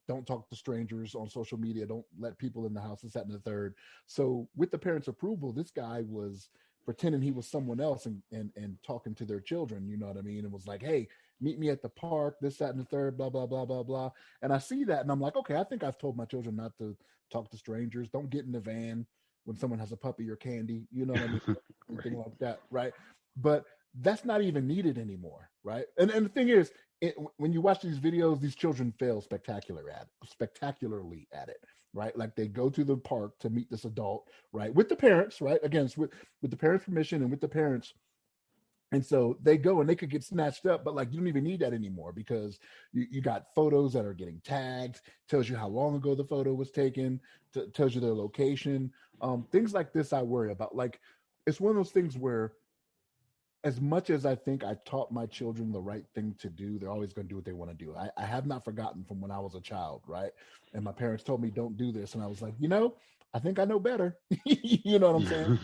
don't talk to strangers on social media, don't let people in the house, this, that, and the third. So with the parents' approval, this guy was pretending he was someone else and talking to their children, you know what I mean? And was like, hey, meet me at the park, this, that, and the third, blah, blah, blah, blah, blah. And I see that and I'm like, okay, I think I've told my children not to talk to strangers. Don't get in the van when someone has a puppy or candy, you know what I mean? Anything like that, right? But that's not even needed anymore, right? And the thing is, when you watch these videos, these children fail spectacularly at it, right? Like they go to the park to meet this adult, right, with the parents, right? Again, with the parents' permission and with the parents. And so they go and they could get snatched up, but like you don't even need that anymore because you got photos that are getting tagged, tells you how long ago the photo was taken, tells you their location. Things like this I worry about. Like it's one of those things where, as much as I think I taught my children the right thing to do, they're always going to do what they want to do. I have not forgotten from when I was a child, right? And my parents told me, don't do this. And I was like, I think I know better. You know what I'm saying?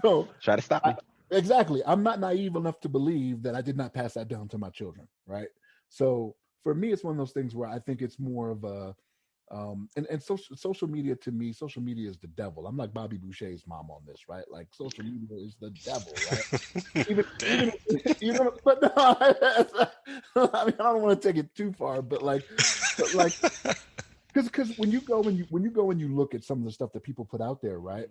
So try to stop me. Exactly. I'm not naive enough to believe that I did not pass that down to my children, right? So for me, it's one of those things where I think it's more of a, and social media, to me, social media is the devil. I'm like Bobby Boucher's mom on this, right? Like social media is the devil, right? even but no, I mean, I don't want to take it too far, but because when you go and you look at some of the stuff that people put out there, right?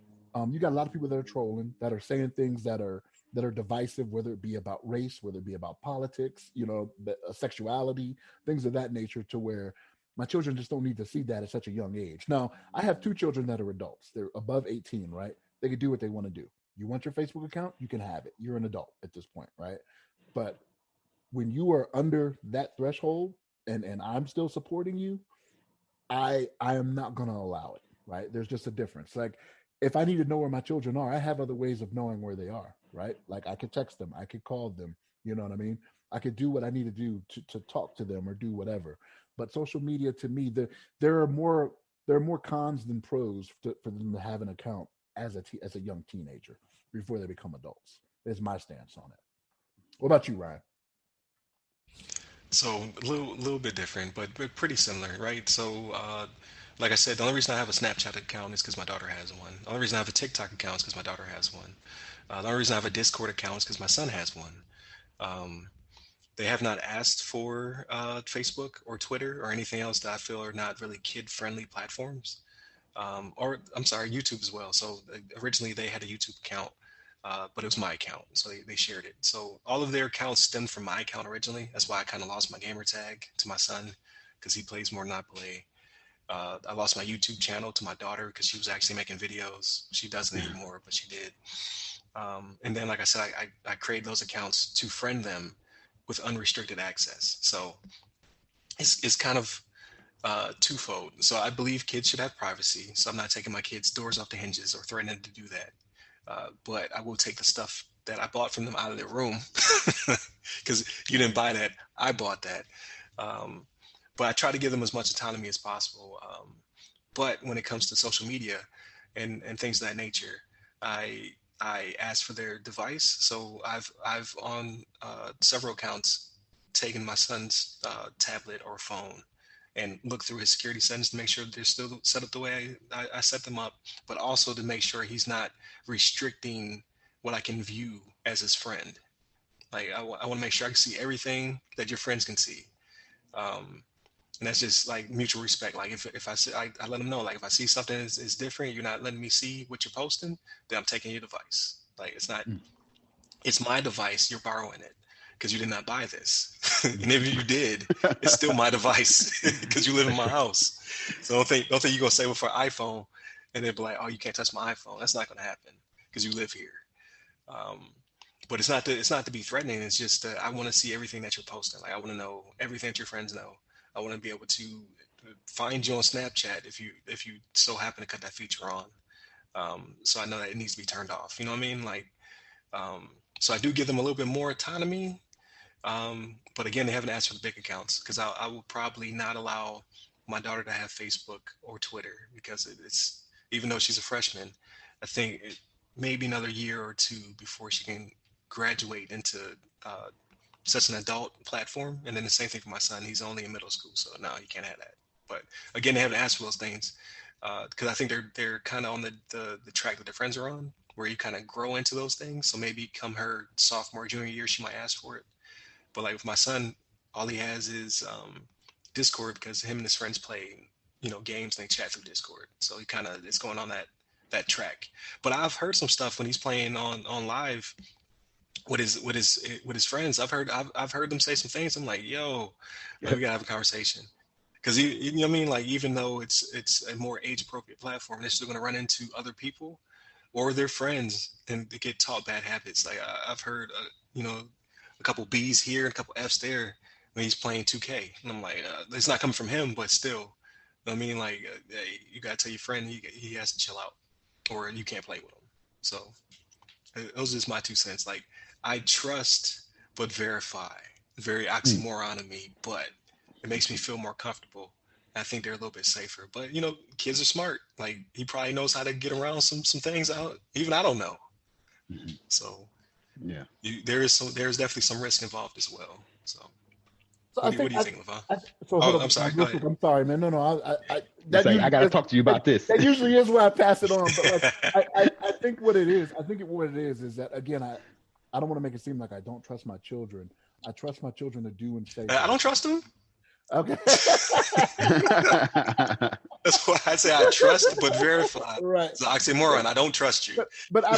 You got a lot of people that are trolling, that are saying things that are divisive, whether it be about race, whether it be about politics, sexuality, things of that nature, to where my children just don't need to see that at such a young age. Now, I have two children that are adults. They're above 18, right? They can do what they want to do. You want your Facebook account? You can have it. You're an adult at this point, right? But when you are under that threshold and I'm still supporting you, I am not going to allow it, right? There's just a difference. Like, if I need to know where my children are, I have other ways of knowing where they are, right? Like I could text them, I could call them, you know what I mean? I could do what I need to do to talk to them or do whatever. But social media, to me, there are more cons than pros for them to have an account as a young teenager before they become adults. Is my stance on it. What about you, Ryan? So a little bit different, but pretty similar, right? So like I said, the only reason I have a Snapchat account is because my daughter has one. The only reason I have a TikTok account is because my daughter has one. The only reason I have a Discord account is because my son has one. Um, they have not asked for Facebook or Twitter or anything else that I feel are not really kid-friendly platforms. Or I'm sorry, YouTube as well. So originally they had a YouTube account, but it was my account, so they shared it. So all of their accounts stemmed from my account originally. That's why I kind of lost my gamer tag to my son because he plays more than I play. I lost my YouTube channel to my daughter because she was actually making videos. She doesn't anymore, but she did. And then, like I said, I created those accounts to friend them with unrestricted access. So it's kind of twofold. So I believe kids should have privacy. So I'm not taking my kids' doors off the hinges or threatening to do that. But I will take the stuff that I bought from them out of their room because you didn't buy that. I bought that. But I try to give them as much autonomy as possible. But when it comes to social media and things of that nature, I ask for their device. So I've on several accounts taken my son's tablet or phone and look through his security settings to make sure they're still set up the way I set them up, but also to make sure he's not restricting what I can view as his friend. Like I want to make sure I can see everything that your friends can see. And that's just like mutual respect. Like if I see, I let them know, like if I see something is different, you're not letting me see what you're posting, then I'm taking your device. Like it's not, it's my device, you're borrowing it because you did not buy this. And if you did, it's still my device because you live in my house. So don't think you're gonna say, well, for iPhone, and they'll be like, oh, you can't touch my iPhone. That's not gonna happen because you live here. but it's not to be threatening. It's just I want to see everything that you're posting. Like I want to know everything that your friends know. I want to be able to find you on Snapchat if you so happen to cut that feature on. So I know that it needs to be turned off. You know what I mean? Like, so I do give them a little bit more autonomy. But again, they haven't asked for the big accounts because I will probably not allow my daughter to have Facebook or Twitter because it's even though she's a freshman, I think maybe another year or two before she can graduate into such an adult platform. And then the same thing for my son. He's only in middle school, so no, he can't have that. But again, they haven't asked for those things because I think they're kind of on the track that their friends are on, where you kind of grow into those things. So maybe come her sophomore, junior year, she might ask for it. But like with my son, all he has is Discord because him and his friends play, games and they chat through Discord. So he kind of is going on that track. But I've heard some stuff when he's playing on live with his friends. I've heard them say some things. I'm like, yo, we gotta have a conversation. Because you know what I mean? Like even though it's a more age appropriate platform, they're still gonna run into other people or their friends and they get taught bad habits. Like I've heard a couple B's here, a couple F's there when he's playing 2K. And I'm like, it's not coming from him, but still. I mean, like, hey, you got to tell your friend he has to chill out or you can't play with him. So those are just my 2 cents. Like, I trust but verify. Very oxymoron of me, but it makes me feel more comfortable. I think they're a little bit safer. But, kids are smart. Like, he probably knows how to get around some things out. Even I don't know. Mm-hmm. So... yeah, there's definitely some risk involved as well. So what do you think, LeVon? I'm sorry. I'm sorry, man. No. I got to talk to you about this. That usually is where I pass it on. But like, I think what it is is that again, I don't want to make it seem like I don't trust my children. I trust my children to do and say. I don't trust them. Okay. That's why I say I trust but verify. Right. It's an oxymoron. I don't trust you. But I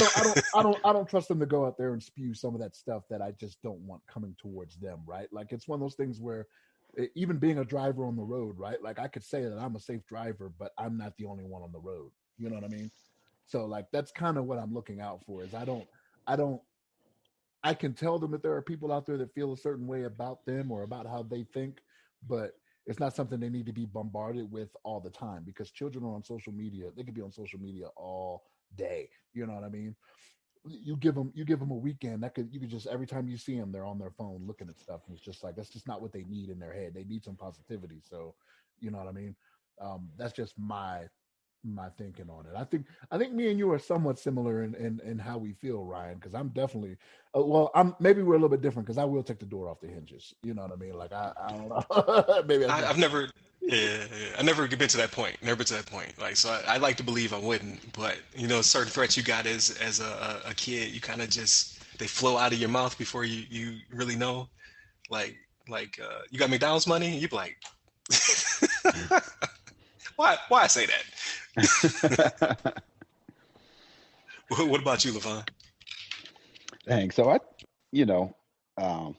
don't trust them to go out there and spew some of that stuff that I just don't want coming towards them, right? Like it's one of those things where even being a driver on the road, right? Like I could say that I'm a safe driver, but I'm not the only one on the road. You know what I mean? So like that's kind of what I'm looking out for is I can tell them that there are people out there that feel a certain way about them or about how they think, but it's not something they need to be bombarded with all the time because children are on social media. They could be on social media all day. You know what I mean? You give them a weekend you could just every time you see them, they're on their phone looking at stuff, and it's just like that's just not what they need in their head. They need some positivity. So, you know what I mean? That's just my thinking on it. I think me and you are somewhat similar in how we feel, Ryan, because I'm definitely maybe we're a little bit different because I will take the door off the hinges. You know what I mean? Like I don't know. Maybe I've never been to that point. Never been to that point. Like so I like to believe I wouldn't, but certain threats you got as a kid, you kind of just they flow out of your mouth before you really know. Like you got McDonald's money, you be like why I say that? What about you, LeVon? Thanks. So I'll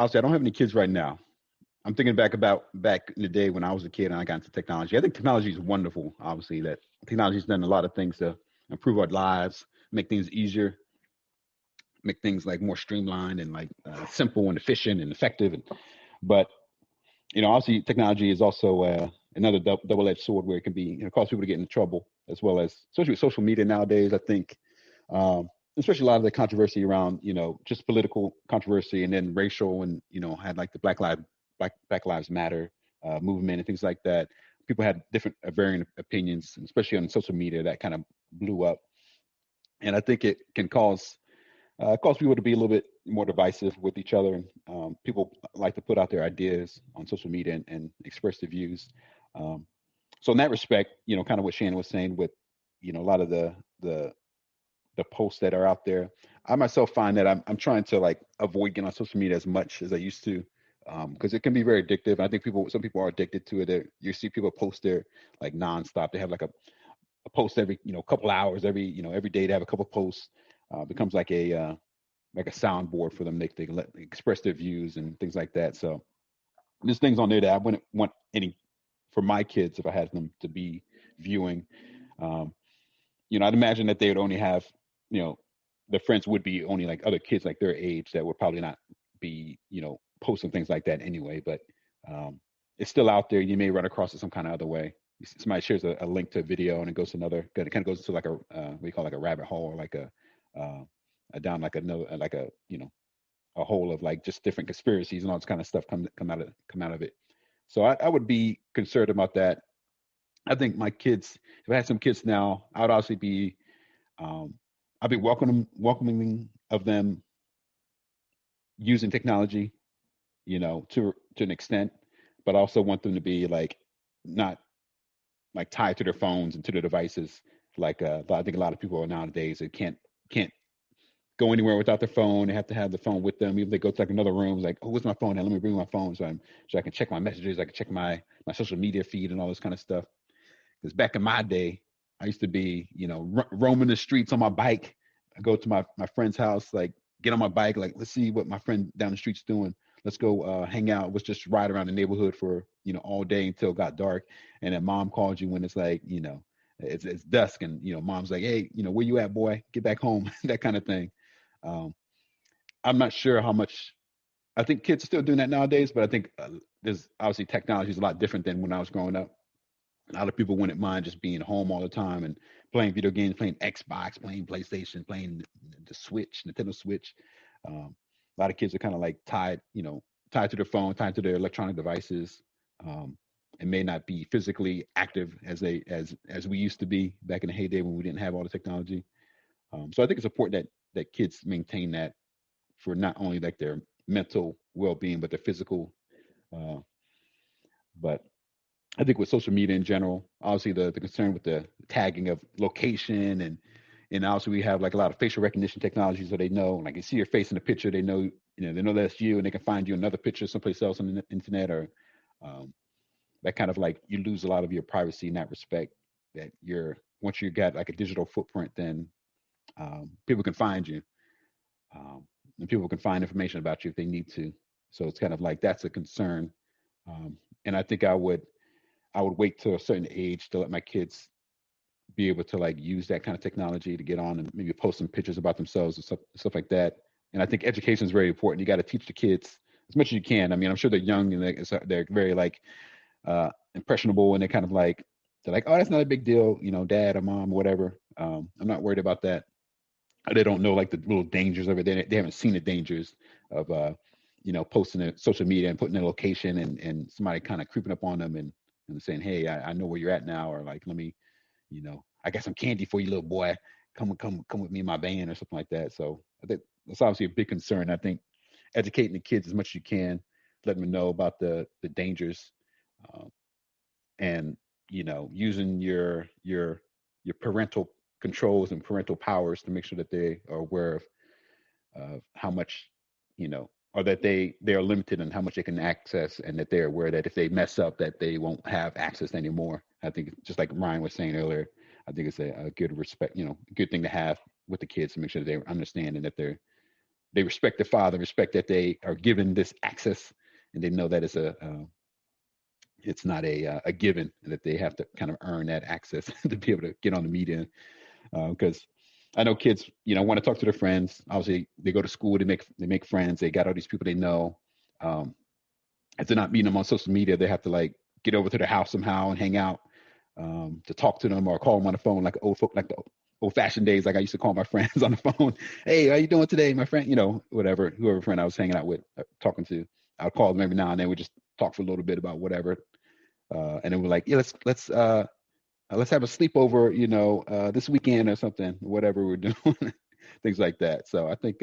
say I don't have any kids right now. I'm thinking back in the day when I was a kid and I got into technology. I think technology is wonderful. Obviously, that technology has done a lot of things to improve our lives, make things easier, make things like more streamlined and like simple and efficient and effective. But obviously, technology is also another double-edged sword where it can be cause people to get into trouble, as well as especially with social media nowadays. I think, especially a lot of the controversy around just political controversy and then racial and had like the Black Lives Matter movement and things like that. People had different varying opinions, especially on social media. That kind of blew up, and I think it can cause people to be a little bit more divisive with each other. And people like to put out their ideas on social media and express their views. So in that respect, kind of what Shannon was saying with, a lot of the posts that are out there, I myself find that I'm trying to like avoid getting on social media as much as I used to, because it can be very addictive. And I think some people are addicted to it. You see people post there like nonstop. They have like a post every, couple hours, every day they have a couple posts. Becomes like a soundboard for them. They can express their views and things like that. So there's things on there that I wouldn't want any for my kids if I had them to be viewing. I'd imagine that they would only have, the friends would be only like other kids like their age that would probably not be, posting things like that anyway. But it's still out there. You may run across it some kind of other way. Somebody shares a link to a video and it goes to another. It kind of goes to like a what you call like a rabbit hole, or like a down like another like a hole of like just different conspiracies and all this kind of stuff come out of it. So I would be concerned about that. I think my kids, if I had some kids now, I would obviously be I'd be welcoming of them using technology, to an extent, but I also want them to be like not like tied to their phones and to their devices. Like I think a lot of people nowadays that can't go anywhere without their phone. They have to have the phone with them. Even if they go to like another room, it's like, oh, where's my phone? Now let me bring my phone so I can check my messages. I can check my social media feed and all this kind of stuff. Because back in my day, I used to be, roaming the streets on my bike. I go to my friend's house, like get on my bike, like let's see what my friend down the street's doing. Let's go hang out. Let's just ride around the neighborhood for all day until it got dark. And then mom calls you when it's like it's dusk, and mom's like, hey, where you at, boy? Get back home. That kind of thing. I'm not sure how much. I think kids are still doing that nowadays, but I think there's obviously technology is a lot different than when I was growing up. A lot of people wouldn't mind just being home all the time and playing video games, playing Xbox, playing PlayStation, playing the Switch, Nintendo Switch. A lot of kids are kind of like tied to their phone, tied to their electronic devices, and may not be physically active as we used to be back in the heyday when we didn't have all the technology. So I think it's important that kids maintain that for not only like their mental well-being, but their physical. But I think with social media in general, obviously the concern with the tagging of location and also we have like a lot of facial recognition technology, so they know, like you see your face in the picture, they know, they know that's you, and they can find you another picture someplace else on the internet, or that kind of like you lose a lot of your privacy in that respect. That once you got like a digital footprint, then people can find you, and people can find information about you if they need to. So it's kind of like that's a concern, and I think I would wait till a certain age to let my kids be able to like use that kind of technology to get on and maybe post some pictures about themselves and stuff like that. And I think education is very important. You got to teach the kids as much as you can. I mean, I'm sure they're young and they're very like impressionable, and they're kind of like, they're like, oh, that's not a big deal, dad or mom, or whatever. I'm not worried about that. They don't know like the little dangers of it. They haven't seen the dangers of posting to social media and putting their location and somebody kind of creeping up on them and saying, hey, I know where you're at now, or like, let me, I got some candy for you, little boy. Come with me in my van or something like that. So I think that's obviously a big concern. I think educating the kids as much as you can, letting them know about the dangers, and using your parental controls and parental powers to make sure that they are aware of how much, or that they are limited in how much they can access, and that they're aware that if they mess up, that they won't have access anymore. I think just like Ryan was saying earlier, I think it's a good respect, good thing to have with the kids to make sure that they understand and that they respect their father, respect that they are given this access, and they know that it's not a given, and that they have to kind of earn that access to be able to get on the media. Because I know kids, want to talk to their friends. Obviously, they go to school, they make friends. They got all these people they know. If they're not meeting them on social media, they have to like get over to their house somehow and hang out to talk to them, or call them on the phone like the old-fashioned days. Like I used to call my friends on the phone. Hey, how you doing today, my friend? Whoever friend I was hanging out with, talking to. I'd call them every now and then. We just talk for a little bit about whatever, and then we're like, yeah, let's have a sleepover, this weekend or something, whatever we're doing, things like that. So I think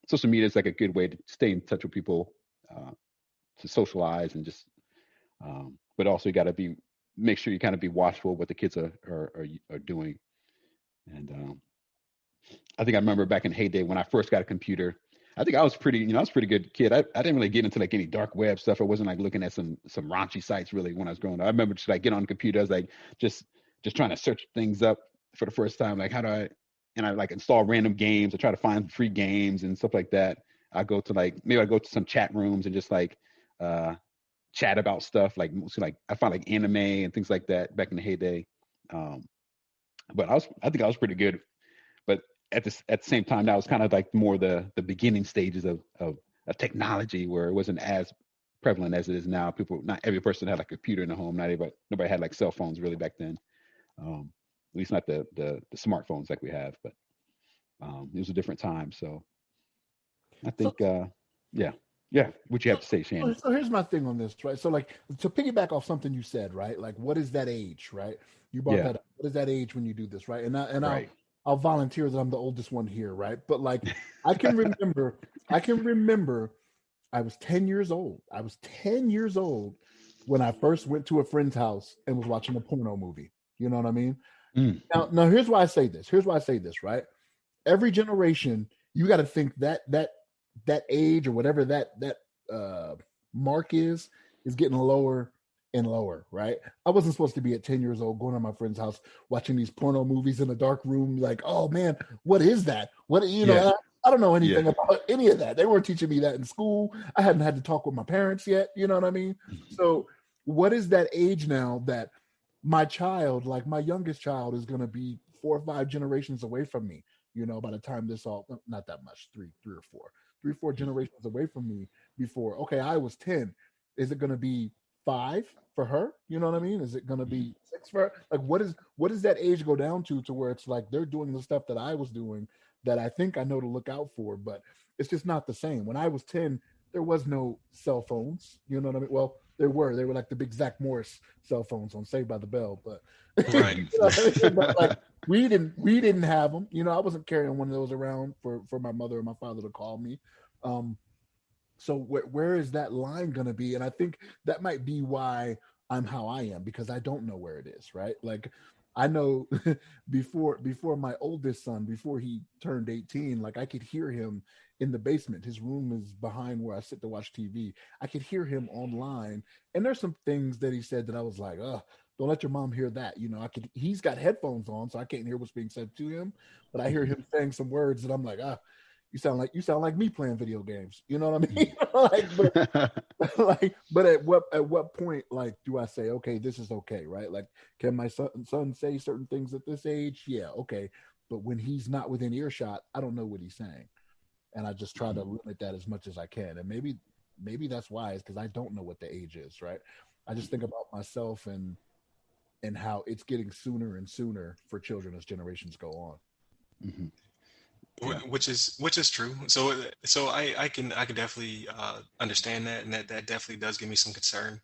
social media is like a good way to stay in touch with people, to socialize, and just, but also you got to make sure you kind of be watchful of what the kids are doing. And I think I remember back in heyday when I first got a computer, I think I was pretty good kid. I didn't really get into like any dark web stuff. I wasn't like looking at some raunchy sites really when I was growing up. I remember just like getting on the computer. I was like just trying to search things up for the first time. Like I like install random games. I try to find free games and stuff like that. I go to some chat rooms and just like chat about stuff. Like mostly like I find like anime and things like that back in the heyday. But I think I was pretty good. But at the same time, that was kind of like more the beginning stages of technology, where it wasn't as prevalent as it is now. Not every person had like a computer in the home. Nobody had like cell phones really back then. At least not the smartphones like we have. But it was a different time. So I think, yeah. What you have to say, Shannon? So here's my thing on this, right? So like to piggyback off something you said, right? Like what is that age, right? You brought that up. What is that age when you do this, right? Right. I'll volunteer that I'm the oldest one here, right? But like I can remember I was 10 years old. I was 10 years old when I first went to a friend's house and was watching a porno movie. You know what I mean? Now here's why I say this. Right? Every generation, you got to think that age or whatever that mark is getting lower and lower, right? I wasn't supposed to be at 10 years old going to my friend's house watching these porno movies in a dark room, like, oh man, what is that? What, you know, I don't know anything about any of that. They weren't teaching me that in school. I hadn't had to talk with my parents yet. You know what I mean? So what is that age now that my child, like my youngest child, is going to be 4 or 5 generations away from me, you know, by the time this all, not that much, three or four generations away from me before, okay, I was 10. Is it going to be 5 for her? You know what I mean? Is it going to be 6 for her? Like, what does that age go down to where it's like they're doing the stuff that I was doing that I think I know to look out for, but it's just not the same. When I was 10, there was no cell phones. You know what I mean? Well, they were like the big Zach Morris cell phones on Saved by the Bell, but, right. You know what I mean? But like we didn't have them. You know, I wasn't carrying one of those around for my mother or my father to call me. So where is that line going to be? And I think that might be why I'm how I am, because I don't know where it is, right? Like I know before my oldest son, before he turned 18, like I could hear him in the basement. His room is behind where I sit to watch TV. I could hear him online. And there's some things that he said that I was like, don't let your mom hear that. You know, he's got headphones on, so I can't hear what's being said to him, but I hear him saying some words that I'm like, you sound like me playing video games. You know what I mean? but at what point, like, do I say, okay, this is okay, right? Like, can my son say certain things at this age? Yeah, okay. But when he's not within earshot, I don't know what he's saying, and I just try to limit that as much as I can. And maybe that's why, is because I don't know what the age is, right? I just think about myself and how it's getting sooner and sooner for children as generations go on. Mm-hmm. Yeah. Which is true. So I can definitely understand that, and that definitely does give me some concern,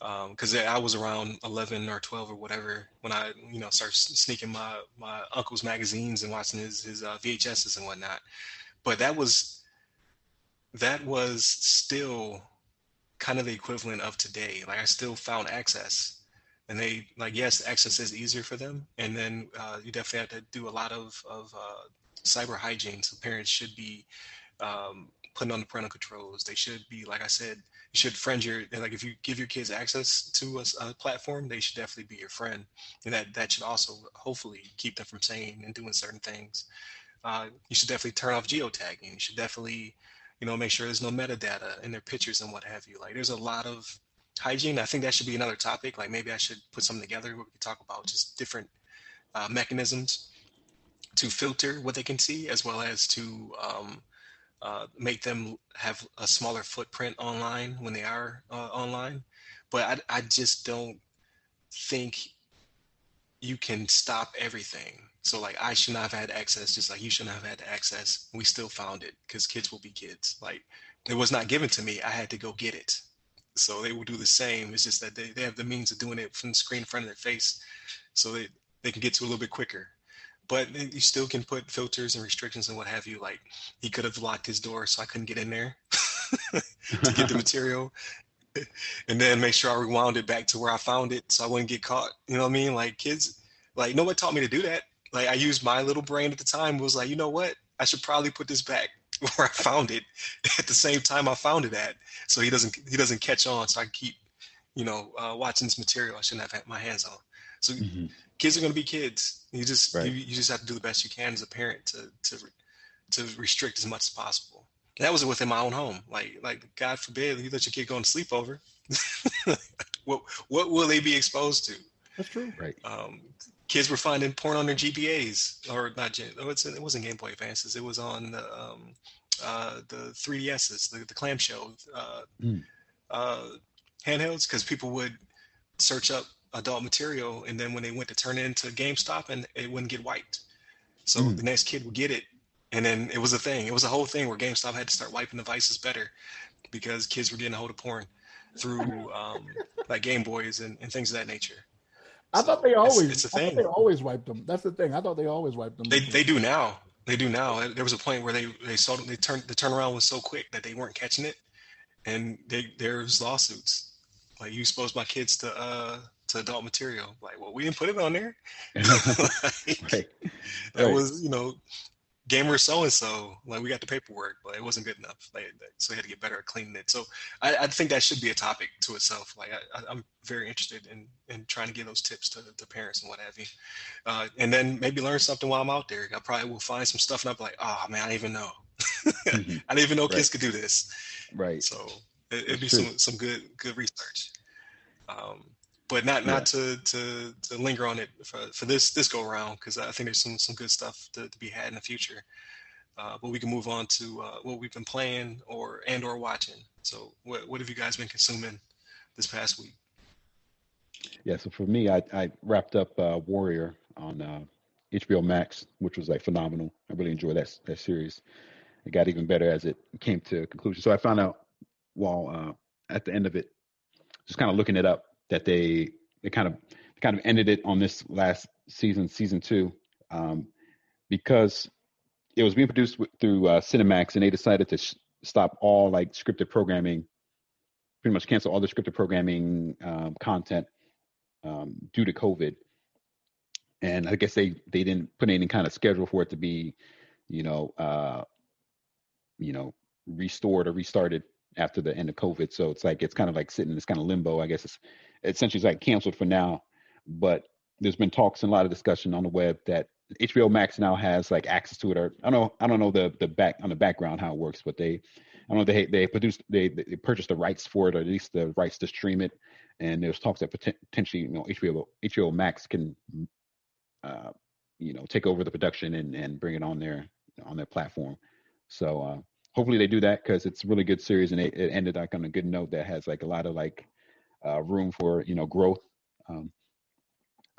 because I was around 11 or 12 or whatever when I started sneaking my uncle's magazines and watching his VHSs and whatnot. But that was still kind of the equivalent of today. Like I still found access, and they yes, access is easier for them, and then you definitely have to do a lot of cyber hygiene. So parents should be putting on the parental controls. They should be, like I said, you should friend if you give your kids access to a platform, they should definitely be your friend. And that should also hopefully keep them from saying and doing certain things. You should definitely turn off geotagging. You should definitely, make sure there's no metadata in their pictures and what have you. Like there's a lot of hygiene. I think that should be another topic. Like maybe I should put something together where we can talk about just different mechanisms to filter what they can see, as well as to make them have a smaller footprint online when they are online. But I just don't think you can stop everything. So like I should not have had access, just like you shouldn't have had access. We still found it because kids will be kids. Like it was not given to me. I had to go get it. So they will do the same. It's just that they have the means of doing it from the screen in front of their face, so they can get to it a little bit quicker. But you still can put filters and restrictions and what have you. Like he could have locked his door so I couldn't get in there to get the material, and then make sure I rewound it back to where I found it so I wouldn't get caught. You know what I mean? Like kids, like nobody taught me to do that. Like I used my little brain at the time, was like, you know what? I should probably put this back where I found it at the same time I found it at, so he doesn't catch on. So I keep, watching this material I shouldn't have had my hands on. So kids are going to be kids. You just you just have to do the best you can as a parent to restrict as much as possible. And that was within my own home. Like God forbid you let your kid go on a sleepover. What will they be exposed to? That's true. Right. Kids were finding porn on their GBAs, or not. It wasn't Game Boy Advances. It was on the 3DSs, the clamshell handhelds, because people would search up adult material, and then when they went to turn it into GameStop, and it wouldn't get wiped. So the next kid would get it, and then it was a thing. It was a whole thing where GameStop had to start wiping devices better because kids were getting a hold of porn through like Game Boys and things of that nature. I thought they always. It's a I thing. thought they always wiped them. That's the thing. I thought they always wiped them. They do now. They do now. There was a point where the turnaround was so quick that they weren't catching it, and there's lawsuits. Like, you exposed my kids to adult material. Like, well, we didn't put it on there. Right. That was, gamer so-and-so, like, we got the paperwork, but it wasn't good enough. So we had to get better at cleaning it. So I think that should be a topic to itself. Like, I'm very interested in trying to give those tips to parents and what have you. And then maybe learn something while I'm out there. I probably will find some stuff and I'll be like, oh man, I didn't even know. I didn't even know kids could do this. Right. So it'd be some good research. But not to linger on it for this go around, because I think there's some good stuff to be had in the future. But we can move on to what we've been playing or watching. So what have you guys been consuming this past week? Yeah, so for me, I wrapped up Warrior on HBO Max, which was like phenomenal. I really enjoyed that series. It got even better as it came to a conclusion. So I found out while at the end of it, just kind of looking it up, that they kind of ended it on this last season 2, because it was being produced through Cinemax, and they decided to stop all like scripted programming, pretty much cancel all the scripted programming content due to COVID. And I guess they didn't put any kind of schedule for it to be, restored or restarted after the end of COVID. So it's kind of like sitting in this kind of limbo. I guess it's essentially like canceled for now, but there's been talks and a lot of discussion on the web that HBO Max now has like access to it. Or I don't know the background how it works, but they purchased the rights for it, or at least the rights to stream it. And there's talks that potentially, HBO Max can, take over the production and bring it on their platform. So hopefully they do that, because it's a really good series, and it ended like on a good note that has like a lot of like room for growth. I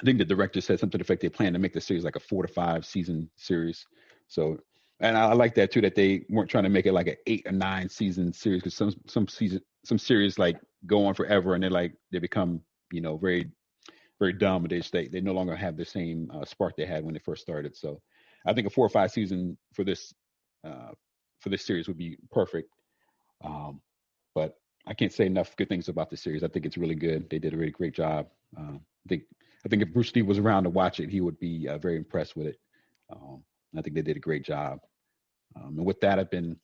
think the director said something to the effect they plan to make the series like a 4 to 5 season series. So, and I like that too, that they weren't trying to make it like an 8 or 9 season series, because some series like go on forever, and they become very, very dumb. They no longer have the same spark they had when they first started. So I think a 4 or 5 season for this series would be perfect. But I can't say enough good things about the series. I think it's really good. They did a really great job. I think if Bruce Lee was around to watch it, he would be very impressed with it. I think they did a great job. And with that, I've been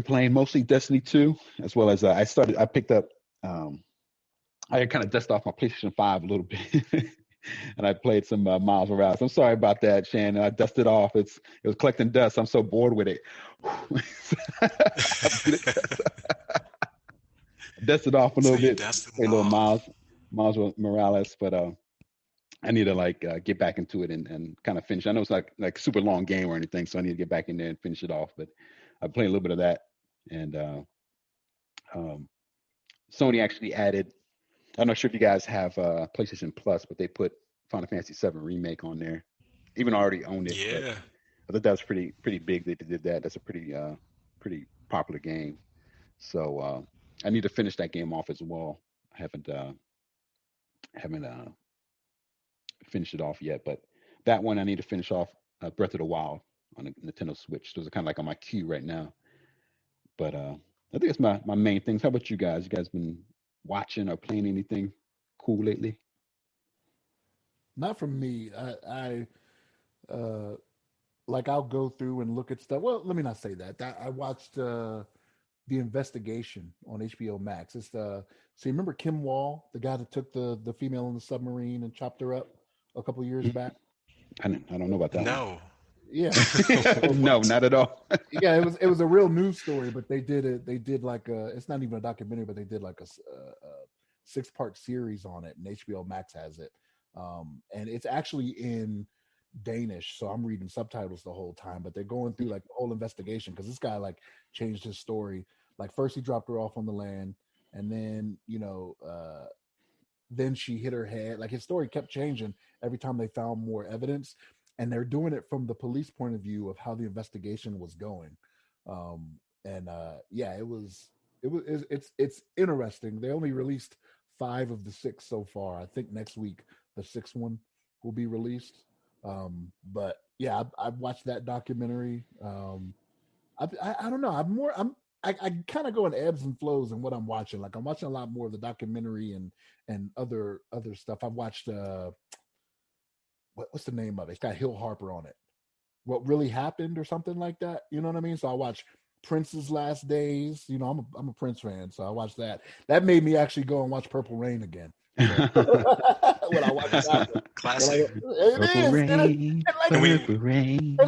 playing mostly Destiny 2, as well as I picked up. I kind of dusted off my PlayStation 5 a little bit, and I played some Miles Morales. I'm sorry about that, Shannon. I dusted off. It was collecting dust. I'm so bored with it. Dusted off a little bit. A little Miles Morales, but I need to get back into it and kind of finish. I know it's like a super long game or anything, so I need to get back in there and finish it off. But I played a little bit of that, and Sony actually added. I'm not sure if you guys have PlayStation Plus, but they put Final Fantasy VII Remake on there. Even already owned it. Yeah, I thought that was pretty big. They did that. That's a pretty popular game. So I need to finish that game off as well. I haven't finished it off yet, but that one I need to finish off. Breath of the Wild on the Nintendo Switch. Those are kind of like on my queue right now. But I think it's my main things. How about you guys? You guys been watching or playing anything cool lately? Not from me. I I'll go through and look at stuff. Well, let me not say that. I watched The Investigation on HBO Max. It's so you remember Kim Wall, the guy that took the female in the submarine and chopped her up a couple of years back? I don't know about that. No. One. Yeah. No, not at all. Yeah, it was a real news story, but they did like it's not even a documentary, but they did like a 6-part series on it, and HBO Max has it. and it's actually in Danish, so I'm reading subtitles the whole time. But they're going through like the whole investigation because this guy like changed his story. Like first he dropped her off on the land, and then then she hit her head. Like his story kept changing every time they found more evidence, and they're doing it from the police point of view of how the investigation was going. Yeah, it's interesting. They only released 5 of the 6 so far. I think next week the 6th one will be released. But yeah, I've watched that documentary. I don't know. I kind of go in ebbs and flows in what I'm watching. Like I'm watching a lot more of the documentary and other stuff. I've watched what's the name of it? It's got Hill Harper on it. What Really Happened or something like that. You know what I mean? So I watch Prince's Last Days. You know, I'm a Prince fan, so I watched that. That made me actually go and watch Purple Rain again. When I watched that. Classic. And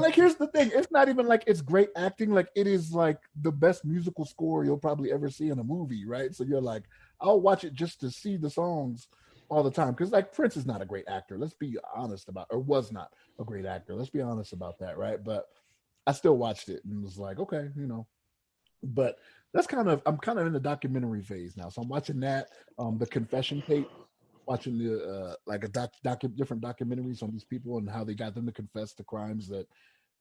like here's the thing, it's not even like it's great acting, like it is like the best musical score you'll probably ever see in a movie, right? So you're like, I'll watch it just to see the songs all the time, because like Prince is not a great actor, let's be honest about, or was not a great actor, let's be honest about that, right? But I still watched it and was like, okay, you know. But I'm kind of in the documentary phase now, so I'm watching that, the confession tape, watching the like different documentaries on these people and how they got them to confess to crimes that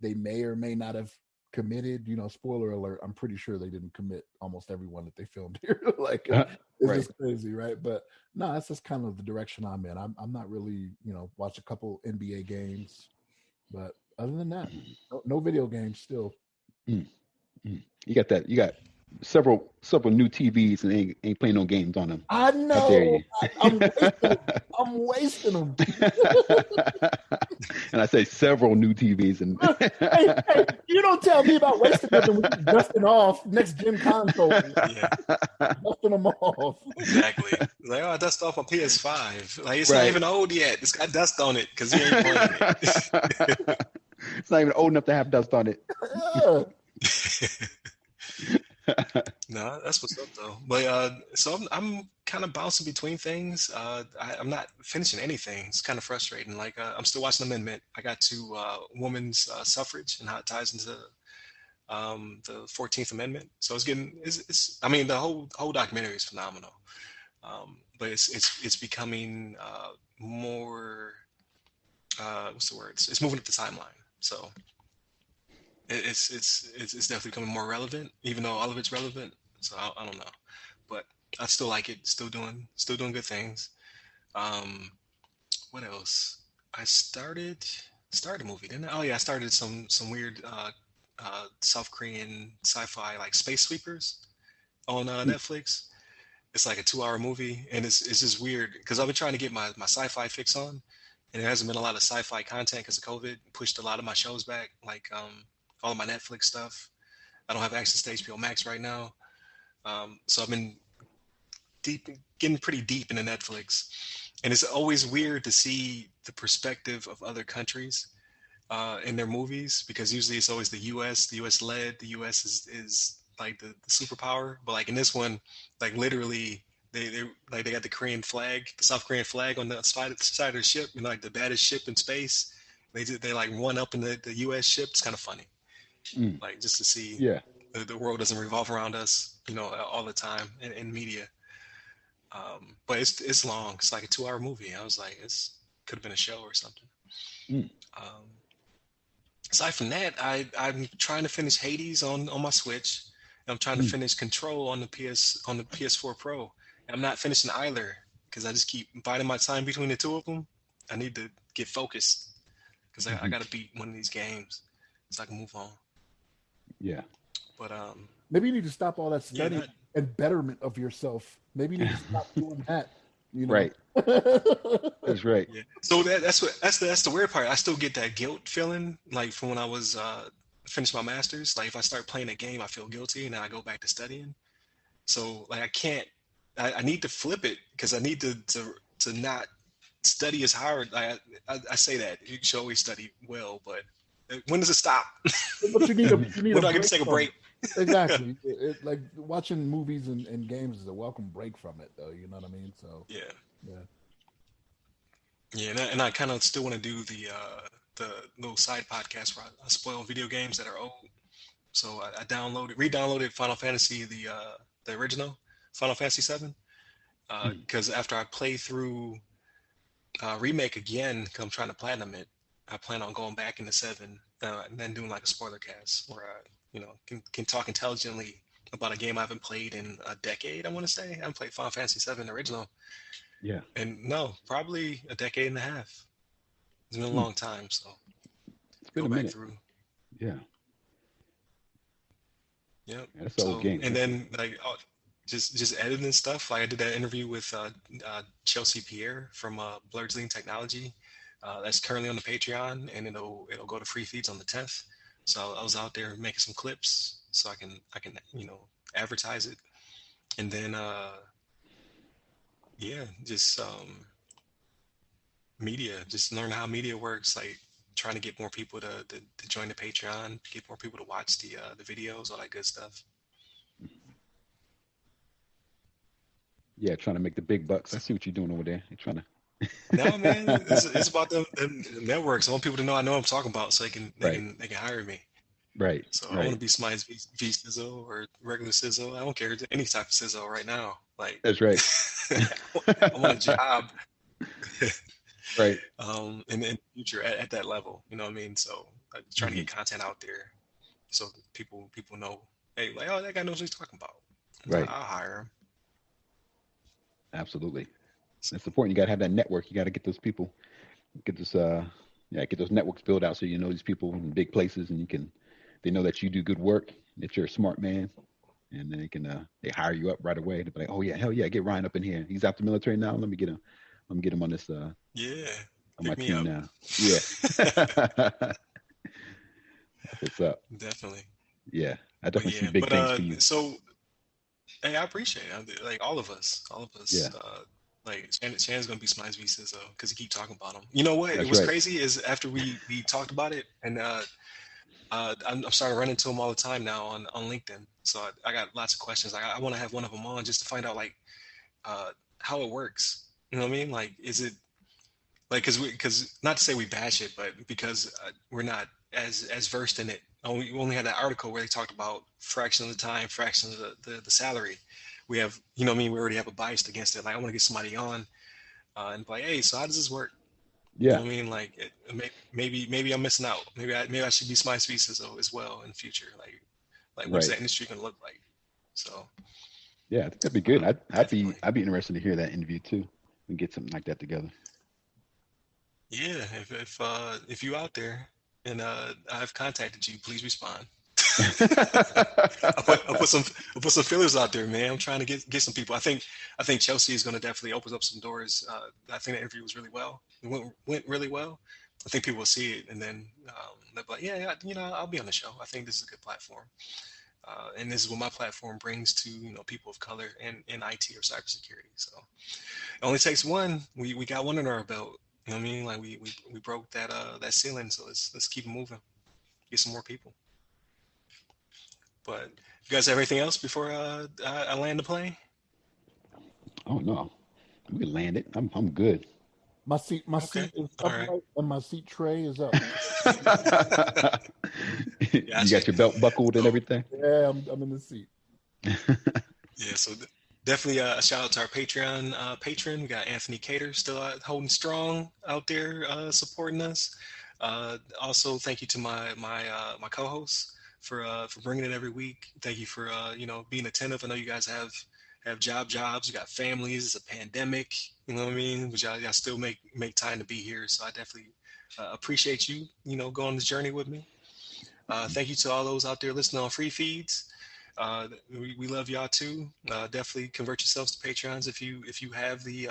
they may or may not have committed. You know, spoiler alert, I'm pretty sure they didn't commit almost everyone that they filmed here. Like it's right. just crazy, right? But no, that's just kind of the direction I'm in. I'm not really, watch a couple NBA games, but other than that, no video games still. You got several new TVs and ain't playing no games on them. I know. How dare you? I'm wasting them. And I say several new TVs. And hey, you don't tell me about wasting them when you're dusting off next gen console. Yeah. Dusting them off. Exactly. Like, I dust off my PS5. Like, it's Right. not even old yet. It's got dust on it because you ain't playing it. It's not even old enough to have dust on it. Yeah. No, that's what's up though. But so I'm kind of bouncing between things. I'm not finishing anything. It's kind of frustrating. Like I'm still watching Amendment. I got to women's suffrage and how it ties into the 14th Amendment. So it's I mean the whole documentary is phenomenal. But it's becoming more what's the word? It's moving up the timeline. So it's definitely becoming more relevant, even though all of it's relevant. So I don't know, but I still like it. Still doing good things. What else? I started a movie, didn't I? Oh yeah, I started some weird South Korean sci-fi like Space Sweepers on Netflix. It's like a 2-hour movie, and it's just weird because I've been trying to get my sci-fi fix on, and there hasn't been a lot of sci-fi content because of COVID. Pushed a lot of my shows back, like all of my Netflix stuff. I don't have access to HBO Max right now. So I've been getting pretty deep into Netflix. And it's always weird to see the perspective of other countries in their movies, because usually it's always the US led, the US is like the superpower. But like in this one, like literally they got the Korean flag, the South Korean flag on the side of the ship, like the baddest ship in space. They like one up in the US ship. It's kind of funny. Like just to see the world doesn't revolve around us, all the time in media. But it's long. It's like a 2-hour movie. I was like, it's could have been a show or something. Aside from that, I'm trying to finish Hades on my Switch. I'm trying to finish Control on the PS4 Pro. I'm not finishing either because I just keep biding my time between the two of them. I need to get focused because I got to beat one of these games so I can move on. Yeah. But maybe you need to stop all that studying and betterment of yourself. Maybe you need to stop doing that. Right. That's right. Yeah. So that's the weird part. I still get that guilt feeling, like from when I was finished my master's. Like if I start playing a game, I feel guilty, and then I go back to studying. So like I can't. I need to flip it because I need to not study as hard. I say that you should always study well, but when does it stop? But you need when do I get to take a break? Exactly. Like watching movies and games is a welcome break from it, though. You know what I mean? So yeah. Yeah, and I kind of still want to do the little side podcast where I spoil video games that are old. So I re-downloaded Final Fantasy, the original Final Fantasy 7, Mm. because after I play through remake again, 'cause I'm trying to platinum it, I plan on going back into 7, and then doing like a spoiler cast where I, can talk intelligently about a game I haven't played in a decade. I want to say I haven't played Final Fantasy 7 original, Yeah. and no, probably a decade and a half. It's been a Mm. long time, so It's been go a back minute. through. Yeah. Yep. Yeah, that's an old So, game. and then like just editing stuff. Like I did that interview with Chelsea Pierre from Blurdsling Technology. That's currently on the Patreon, and it'll go to free feeds on the 10th. So I was out there making some clips so I can advertise it, and then yeah, just media, just learn how media works. Like trying to get more people to join the Patreon, get more people to watch the videos, all that good stuff. Yeah, trying to make the big bucks. I see what you're doing over there. You're trying to. No, man, it's about them networks. I want people to know I know what I'm talking about, so Right. they can hire me. Right. So I want Right. to be Smiles V Sizzle or regular Sizzle. I don't care any type of Sizzle right now. Like That's right. I want a job, Right. in the future at that level. You know what I mean? So trying to Mhm. get content out there, so people know, hey, like, oh, that guy knows what he's talking about. Right. I'll hire him. Absolutely. So, It's important. You got to have that network. You got to get those people, get this, yeah, get those networks built out so you know these people in big places, and they know that you do good work, that you're a smart man, and then they hire you up right away. They're like, oh yeah, hell yeah, get Ryan up in here. He's out the military now. Let me get him. Let me get him on this, yeah, on my pick me team up. now. Yeah. That's what's up. Definitely. Yeah, I But definitely see yeah, big things for you. so hey, I appreciate it. Like all of us, Yeah, like Shannon's gonna be Smiles V Sizzo because he keep talking about him. You know what? It that's was right. crazy is after we talked about it, and I'm starting to run into him all the time now on LinkedIn. So I got lots of questions. Like I want to have one of them on just to find out like uh, how it works. You know what I mean? Like, is it like because not to say we bash it, but because we're not as versed in it. We only had that article where they talked about fraction of the time, fraction of the salary. We have, you know what I mean? We already have a bias against it. Like I want to get somebody on and be like, hey, so how does this work? You know Yeah, what I mean? Like maybe I'm missing out. Maybe I should be Smile Species as well in the future. Like what's right. that industry gonna look like? So Yeah, I think that'd be good. definitely. I'd be interested to hear that interview too and get something like that together. Yeah, if you out there and I've contacted you, please respond. I'll put some fillers out there, man. I'm trying to get some people. I think Chelsea is going to definitely open up some doors. I think the interview was really well. It went really well. I think people will see it and then they'll be like, yeah, I'll be on the show. I think this is a good platform, and this is what my platform brings to people of color in IT or cybersecurity. So it only takes one. We got one in our belt. You know what I mean? Like we broke that ceiling. So let's keep it moving. Get some more people. But you guys have anything else before I land the plane? Oh no, we can land it. I'm good. My Okay. seat is All right. upright and my seat tray is up. You got your belt buckled and So everything. Yeah, I'm in the seat. yeah, so definitely a shout out to our Patreon patron. We got Anthony Cater still holding strong out there supporting us. Also, thank you to my co-hosts for bringing it every week. Thank you for being attentive. I know you guys have jobs. You got families. It's a pandemic. You know what I mean? But y'all still make time to be here. So I definitely appreciate you. Go on this journey with me. Thank you to all those out there listening on free feeds. We love y'all too. Definitely convert yourselves to Patreons if you have the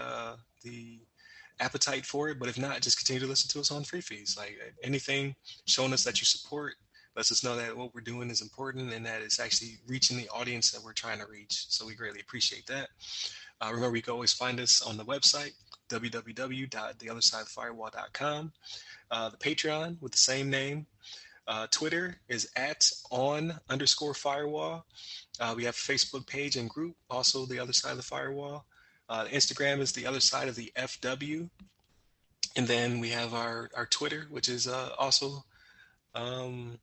appetite for it. But if not, just continue to listen to us on free feeds. Like anything showing us that you support lets us know that what we're doing is important and that it's actually reaching the audience that we're trying to reach. So we greatly appreciate that. Remember, you can always find us on the website, www.theothersideofthefirewall.com. The Patreon with the same name. Twitter is @on_firewall. We have a Facebook page and group, also the other side of the firewall. Instagram is the other side of the FW. And then we have our Twitter, which is also, or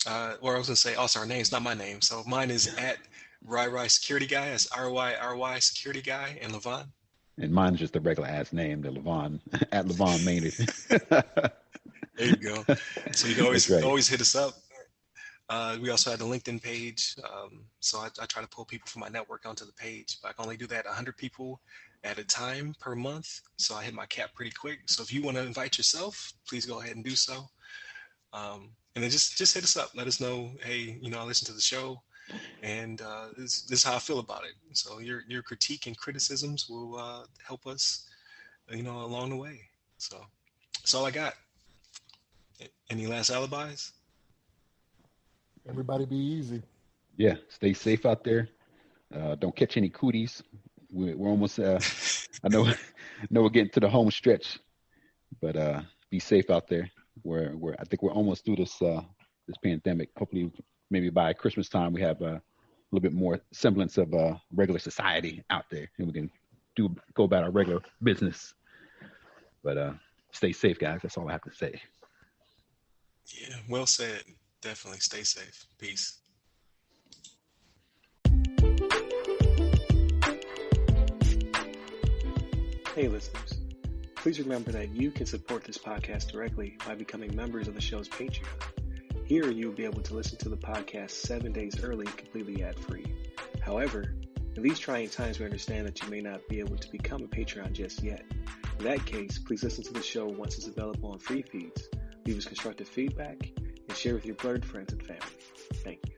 I was gonna say also our name's not my name. So mine is at RyRy Security Guy. That's RYRY Security Guy, and Levon. And mine's just a regular ass name, the Levon at Levon Maynard. There you go. So you can always right. always hit us up. We also have the LinkedIn page. So I try to pull people from my network onto the page, but I can only do that 100 people at a time per month. So I hit my cap pretty quick. So if you want to invite yourself, please go ahead and do so. And then just hit us up. Let us know, hey, I listen to the show, and this is how I feel about it. So your critique and criticisms will help us, along the way. So that's all I got. Any last alibis? Everybody be easy. Yeah, stay safe out there. Don't catch any cooties. We're almost. I know we're getting to the home stretch, but be safe out there. I think we're almost through this pandemic. Hopefully, maybe by Christmas time we have a little bit more semblance of regular society out there, and we can go about our regular business. But stay safe, guys. That's all I have to say. Yeah, well said. Definitely stay safe. Peace. Hey, listeners. Please remember that you can support this podcast directly by becoming members of the show's Patreon. Here, you'll be able to listen to the podcast 7 days early, completely ad-free. However, in these trying times, we understand that you may not be able to become a Patreon just yet. In that case, please listen to the show once it's available on free feeds, leave us constructive feedback, and share with your blurred friends and family. Thank you.